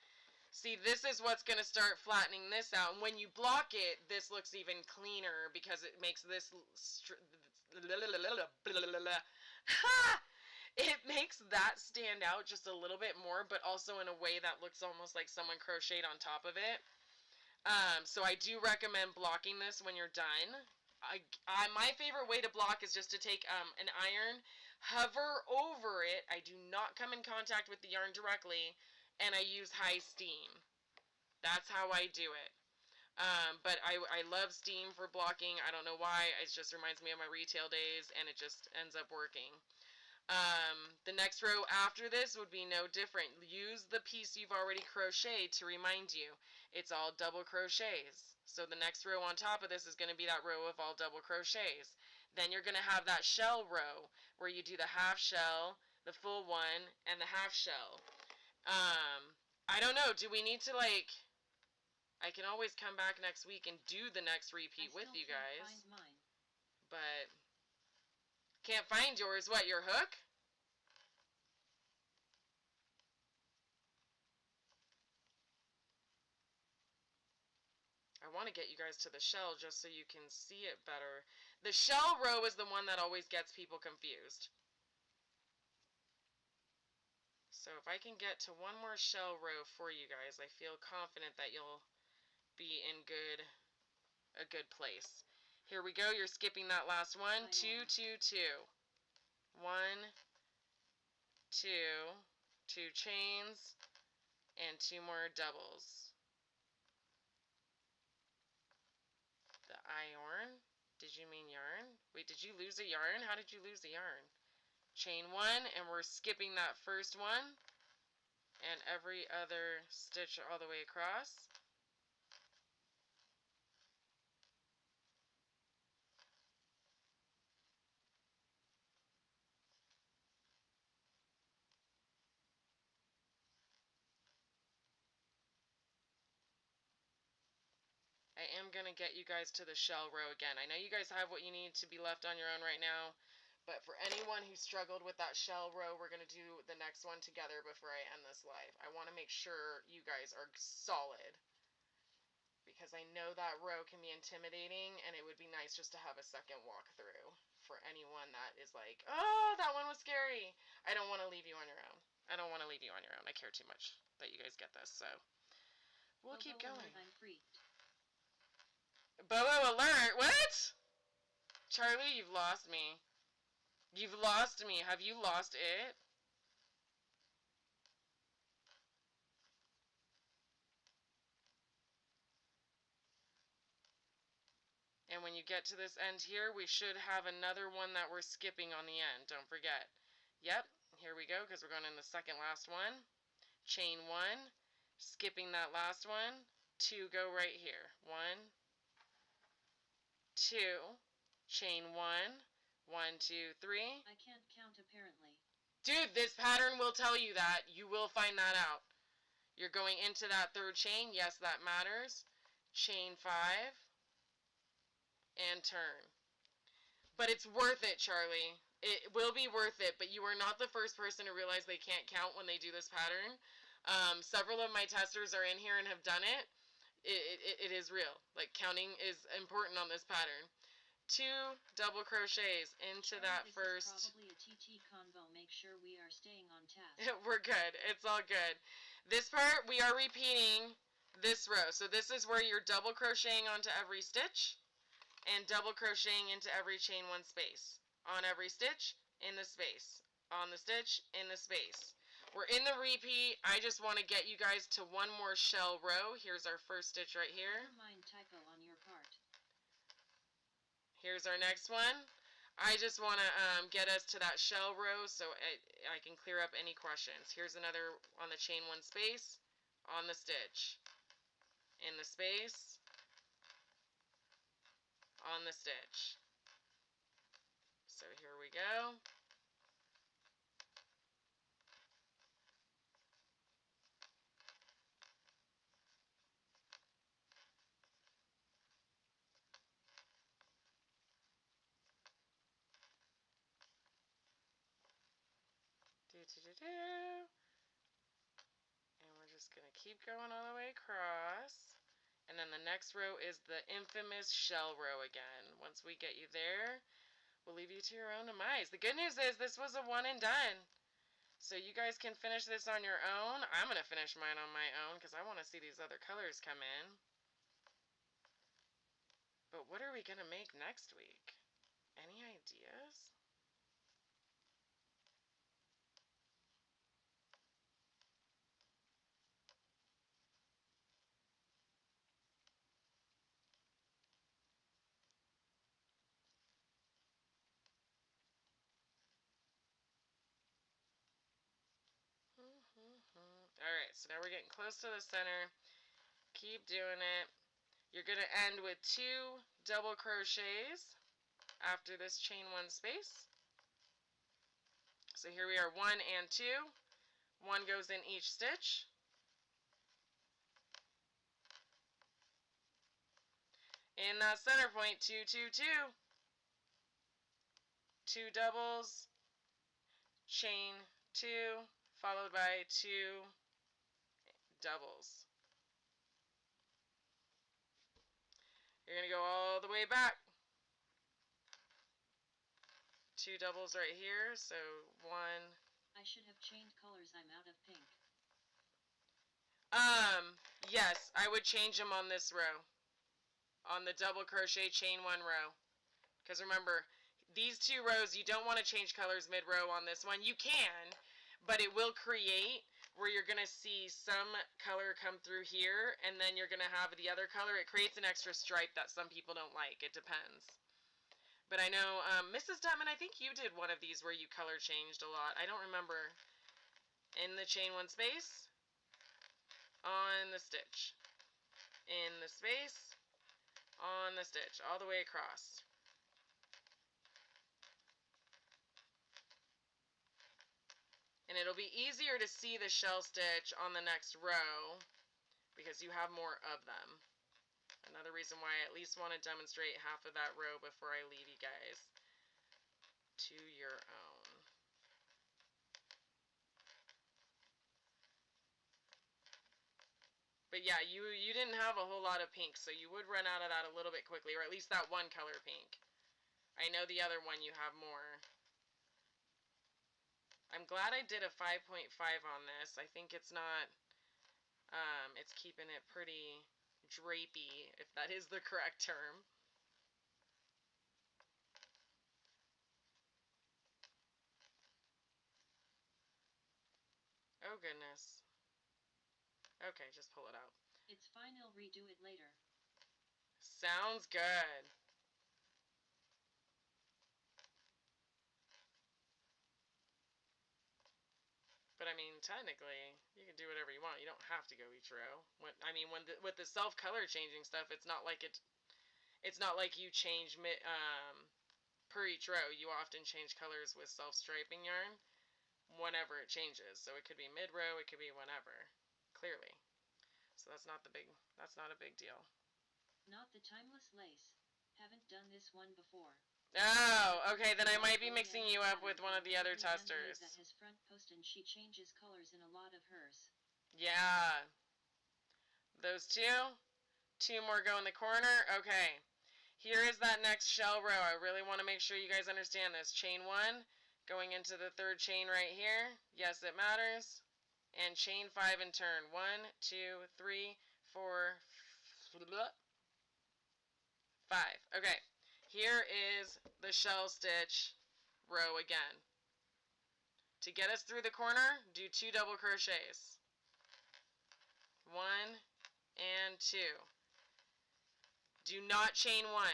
See, this is what's going to start flattening this out. And when you block it, this looks even cleaner because it makes this it makes that stand out just a little bit more, but also in a way that looks almost like someone crocheted on top of it. So I do recommend blocking this when you're done. My favorite way to block is just to take an iron, hover over it. I do not come in contact with the yarn directly, and I use high steam. That's how I do it. But I love steam for blocking. I don't know why. It just reminds me of my retail days, and it just ends up working. The next row after this would be no different. Use the piece you've already crocheted to remind you. It's all double crochets. So the next row on top of this is going to be that row of all double crochets. Then you're going to have that shell row where you do the half shell, the full one, and the half shell. I don't know. Do we need to, like... I can always come back next week and do the next repeat with you guys. I still can't find mine. But... Can't find yours. What, your hook? I want to get you guys to the shell just so you can see it better. The shell row is the one that always gets people confused. So if I can get to one more shell row for you guys, I feel confident that you'll be in a good place. Here we go. You're skipping that last one. 2, 2, 2. 1, 2, 2 chains, and 2 more doubles. The iron. Did you mean yarn? Wait, did you lose a yarn? How did you lose a yarn? Chain 1, and we're skipping that first one, and every other stitch all the way across. I am going to get you guys to the shell row again. I know you guys have what you need to be left on your own right now, but for anyone who struggled with that shell row, we're going to do the next one together before I end this live. I want to make sure you guys are solid, because I know that row can be intimidating, and it would be nice just to have a second walkthrough for anyone that is like, oh, that one was scary. I don't want to leave you on your own. I don't want to leave you on your own. I care too much that you guys get this, so we'll keep going. I'm freaked. Boa alert! What? Charlie, you've lost me. You've lost me. Have you lost it? And when you get to this end here, we should have another one that we're skipping on the end. Don't forget. Yep, here we go, because we're going in the second last one. Chain 1, skipping that last one. 2 go right here. 1, 2, chain 1, 1, 2, 3. I can't count apparently. Dude, this pattern will tell you that. You will find that out. You're going into that third chain. Yes, that matters. Chain 5. And turn. But it's worth it, Charlie. It will be worth it, but you are not the first person to realize they can't count when they do this pattern. Several of my testers are in here and have done it. It is real. Like, counting is important on this pattern. 2 double crochets into that first. This is probably a TT convo. Make sure we are staying on task. We're good. It's all good. This part, we are repeating this row. So this is where you're double crocheting onto every stitch and double crocheting into every chain 1 space. On every stitch, in the space. On the stitch, in the space. We're in the repeat. I just want to get you guys to one more shell row. Here's our first stitch right here. Never mind typo on your part. Here's our next one. I just want to get us to that shell row so I can clear up any questions. Here's another on the chain one space, on the stitch, in the space, on the stitch. So here we go. And we're just going to keep going all the way across. And then the next row is the infamous shell row again. Once we get you there, we'll leave you to your own demise. The good news is this was a one and done. So you guys can finish this on your own. I'm going to finish mine on my own because I want to see these other colors come in. But what are we going to make next week? Any ideas? Alright, so now we're getting close to the center. Keep doing it. You're going to end with 2 double crochets after this chain one space. So here we are, 1 and 2. 1 goes in each stitch. In that center point, 2, 2, 2. 2 doubles, chain 2, followed by 2 doubles. You're going to go all the way back. 2 doubles right here, so 1. I should have changed colors. I'm out of pink. Yes, I would change them on this row. On the double crochet chain 1 row. Because remember, these 2 rows, you don't want to change colors mid-row on this one. You can, but it will create where you're going to see some color come through here, and then you're going to have the other color. It creates an extra stripe that some people don't like. It depends. But I know, Mrs. Detman, I think you did one of these where you color changed a lot. I don't remember. In the chain 1 space, on the stitch. In the space, on the stitch, all the way across. And it'll be easier to see the shell stitch on the next row because you have more of them. Another reason why I at least want to demonstrate half of that row before I leave you guys to your own. But yeah, you didn't have a whole lot of pink, so you would run out of that a little bit quickly, or at least that one color pink. I know the other one you have more. I'm glad I did a 5.5 on this. I think it's not, it's keeping it pretty drapey, if that is the correct term. Oh goodness. Okay, just pull it out. It's fine, I'll redo it later. Sounds good. But I mean, technically, you can do whatever you want. You don't have to go each row. With the self color changing stuff, it's not like you change per each row. You often change colors with self striping yarn whenever it changes. So it could be mid row, it could be whenever. Clearly. So that's not a big deal. Not the timeless lace. Haven't done this one before. Oh, okay, then I might be mixing you up with one of the other testers. That has front post and she changes colors in a lot of hers. Yeah. Those 2. 2 more go in the corner. Okay. Here is that next shell row. I really want to make sure you guys understand this. Chain 1, going into the 3rd chain right here. Yes, it matters. And chain 5 in turn. 1, 2, 3, 4, 5. Okay. Here is the shell stitch row again. To get us through the corner, do 2 double crochets. 1 and 2. Do not chain 1.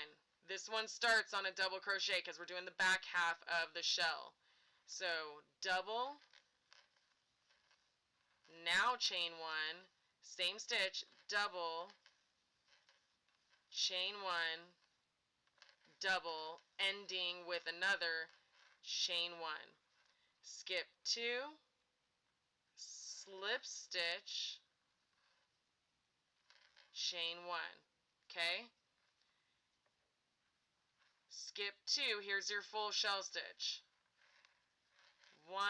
This one starts on a double crochet because we're doing the back half of the shell. So double, now chain 1, same stitch, double, chain 1, double, ending with another chain 1. Skip 2, slip stitch, chain 1. Okay? Skip 2, here's your full shell stitch. 1,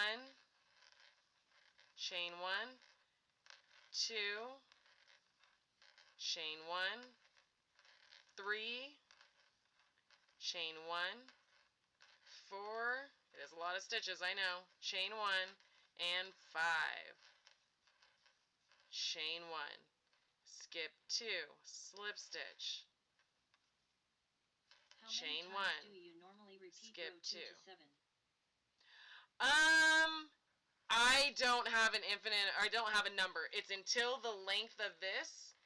chain 1, 2, chain 1, 3, chain 1, 4, it is a lot of stitches, I know, chain 1, and 5, chain 1, skip 2, slip stitch, chain 1, do you normally repeat skip row 2. 2 to 7? I don't have an infinite, I don't have a number. It's until the length of this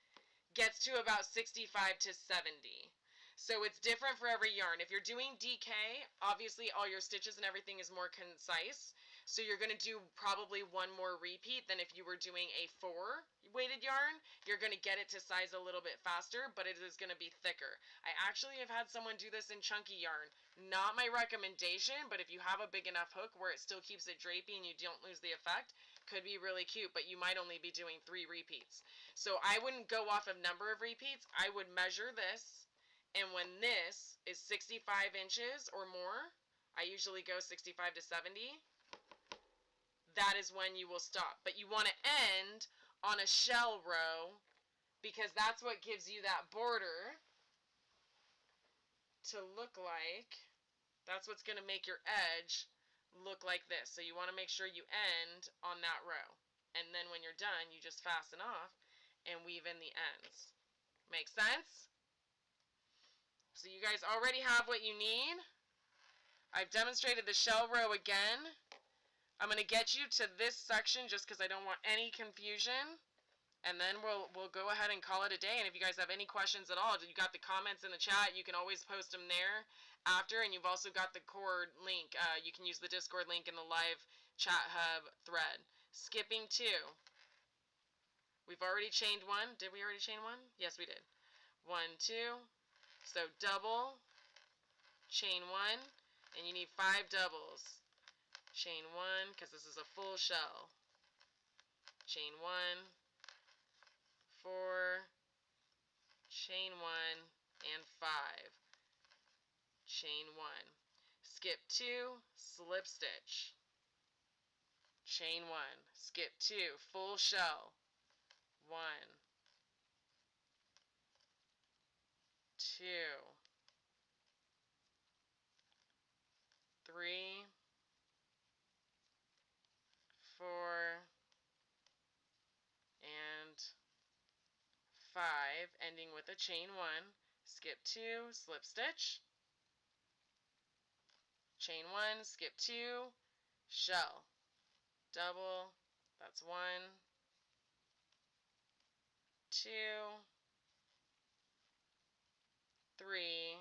gets to about 65 to 70. So it's different for every yarn. If you're doing DK, obviously all your stitches and everything is more concise. So you're going to do probably one more repeat than if you were doing a 4 weighted yarn. You're going to get it to size a little bit faster, but it is going to be thicker. I actually have had someone do this in chunky yarn. Not my recommendation, but if you have a big enough hook where it still keeps it drapey and you don't lose the effect, could be really cute, but you might only be doing 3 repeats. So I wouldn't go off of number of repeats. I would measure this, and when this is 65 inches or more, I usually go 65 to 70, that is when you will stop. But you want to end on a shell row because that's what gives you that border to look like, that's what's going to make your edge look like this. So you want to make sure you end on that row. And then when you're done, you just fasten off and weave in the ends. Make sense? So you guys already have what you need. I've demonstrated the shell row again. I'm going to get you to this section just because I don't want any confusion. And then we'll go ahead and call it a day. And if you guys have any questions at all, you got the comments in the chat. You can always post them there after. And you've also got the cord link. You can use the Discord link in the live chat hub thread. Skipping 2. We've already chained 1. Did we already chain 1? Yes, we did. 1, 2. So double, chain 1, and you need 5 doubles. Chain 1, because this is a full shell. Chain 1, 4, chain 1, and 5. Chain 1. Skip 2, slip stitch. Chain 1, skip 2, full shell. 1, 2, 3, 4, and 5, ending with a chain 1, skip 2, slip stitch, chain 1, skip 2, shell, double, that's 1, 2, 3,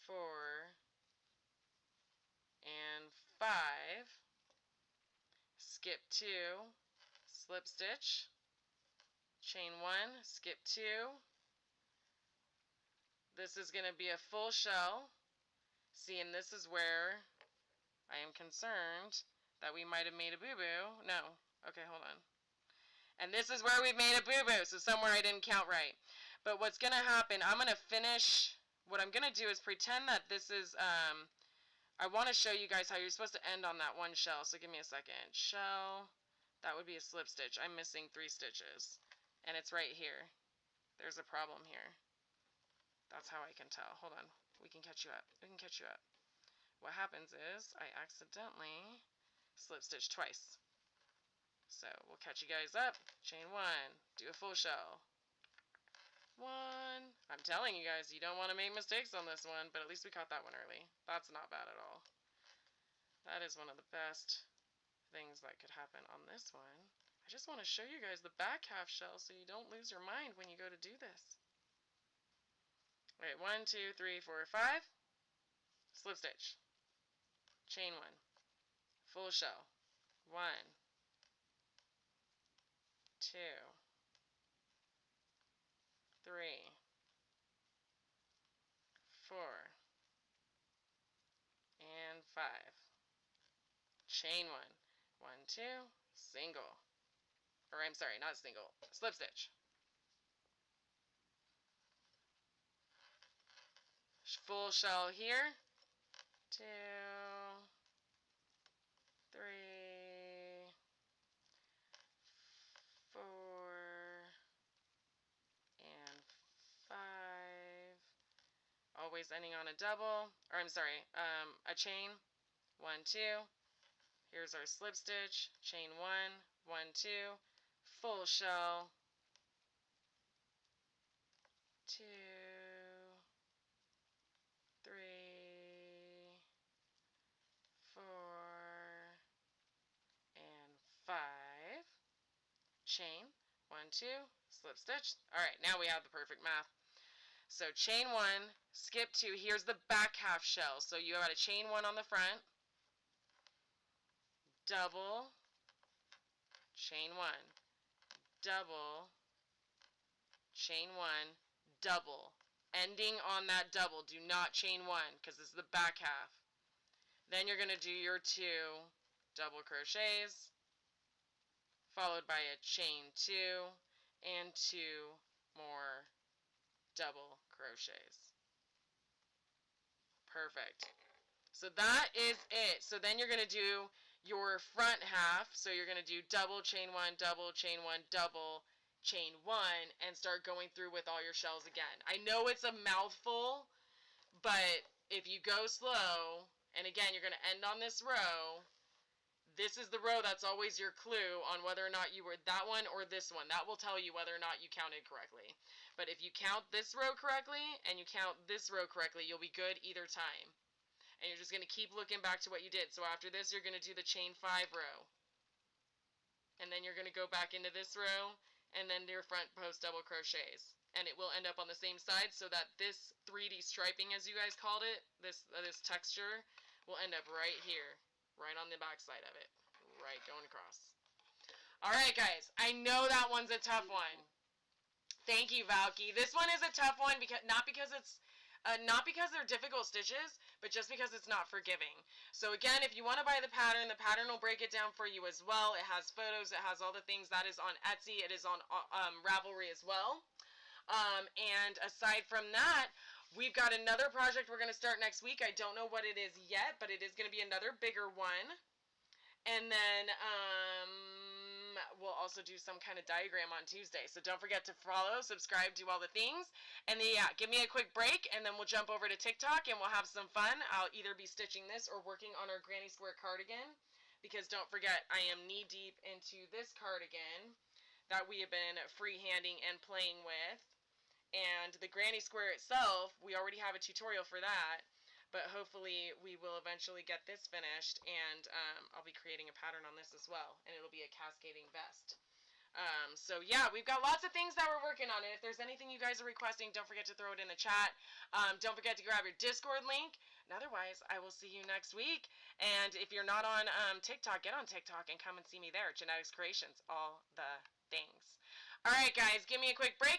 4, and 5, skip 2, slip stitch, chain 1, skip 2. This is going to be a full shell. See, and this is where I am concerned that we might have made a boo-boo. No. Okay, hold on. And this is where we've made a boo-boo, so somewhere I didn't count right. But what's going to happen, I'm going to finish, what I'm going to do is pretend that this is, I want to show you guys how you're supposed to end on that one shell. So give me a second. Shell, that would be a slip stitch. I'm missing 3 stitches. And it's right here. There's a problem here. That's how I can tell. Hold on. We can catch you up. We can catch you up. What happens is I accidentally slip stitch twice. So we'll catch you guys up. Chain 1. Do a full shell. 1. I'm telling you guys, you don't want to make mistakes on this one, but at least we caught that one early. That's not bad at all. That is one of the best things that could happen on this one. I just want to show you guys the back half shell so you don't lose your mind when you go to do this. Alright, 1, 2, 3, 4, 5. Slip stitch. Chain 1. Full shell. 1, 2, 3, 4, and 5. Chain 1. 1, 2, single. Or I'm sorry, not single. Slip stitch. Full shell here. 2, 3, 4, and 5. Always ending on a double, or I'm sorry, a chain. 1, 2. Here's our slip stitch. Chain 1, 1, 2. Full shell. 2, 3, 4, and 5. Chain 1, 2. Slip stitch. Alright, now we have the perfect math. So chain 1, skip 2. Here's the back half shell. So you got a chain 1 on the front, double, chain 1, double, chain 1, double. Ending on that double. Do not chain 1 because this is the back half. Then you're going to do your 2 double crochets, followed by a chain 2 and 2 more double crochets. Perfect. So that is it. So then you're going to do your front half. So you're going to do double, chain 1, double, chain 1, double, chain 1, and start going through with all your shells again. I know it's a mouthful, but if you go slow, and again, you're going to end on this row, this is the row that's always your clue on whether or not you were that one or this one. That will tell you whether or not you counted correctly. But if you count this row correctly and you count this row correctly, you'll be good either time. And you're just going to keep looking back to what you did. So after this, you're going to do the chain 5 row. And then you're going to go back into this row and then your front post double crochets. And it will end up on the same side so that this 3D striping, as you guys called it, this texture, will end up right here. Right on the back side of it. Right going across. Alright guys, I know that one's a tough one. Thank you, Valky. This one is a tough one because not because they're difficult stitches, but just because it's not forgiving. So again, if you want to buy the pattern will break it down for you as well. It has photos, it has all the things. That is on Etsy. It is on Ravelry as well. And aside from that, we've got another project we're going to start next week. I don't know what it is yet, but it is going to be another bigger one. And then we'll also do some kind of diagram on Tuesday. So don't forget to follow, subscribe, do all the things. And then, yeah, give me a quick break, and then we'll jump over to TikTok, and we'll have some fun. I'll either be stitching this or working on our granny square cardigan. Because don't forget, I am knee-deep into this cardigan that we have been freehanding and playing with. And the granny square itself, we already have a tutorial for that, but hopefully we will eventually get this finished, and I'll be creating a pattern on this as well, and it'll be a cascading vest. So yeah, we've got lots of things that we're working on, and if there's anything you guys are requesting, don't forget to throw it in the chat. Don't forget to grab your Discord link, and otherwise, I will see you next week. And if you're not on TikTok, get on TikTok and come and see me there. Jenetics Creations, all the things. Alright guys, give me a quick break.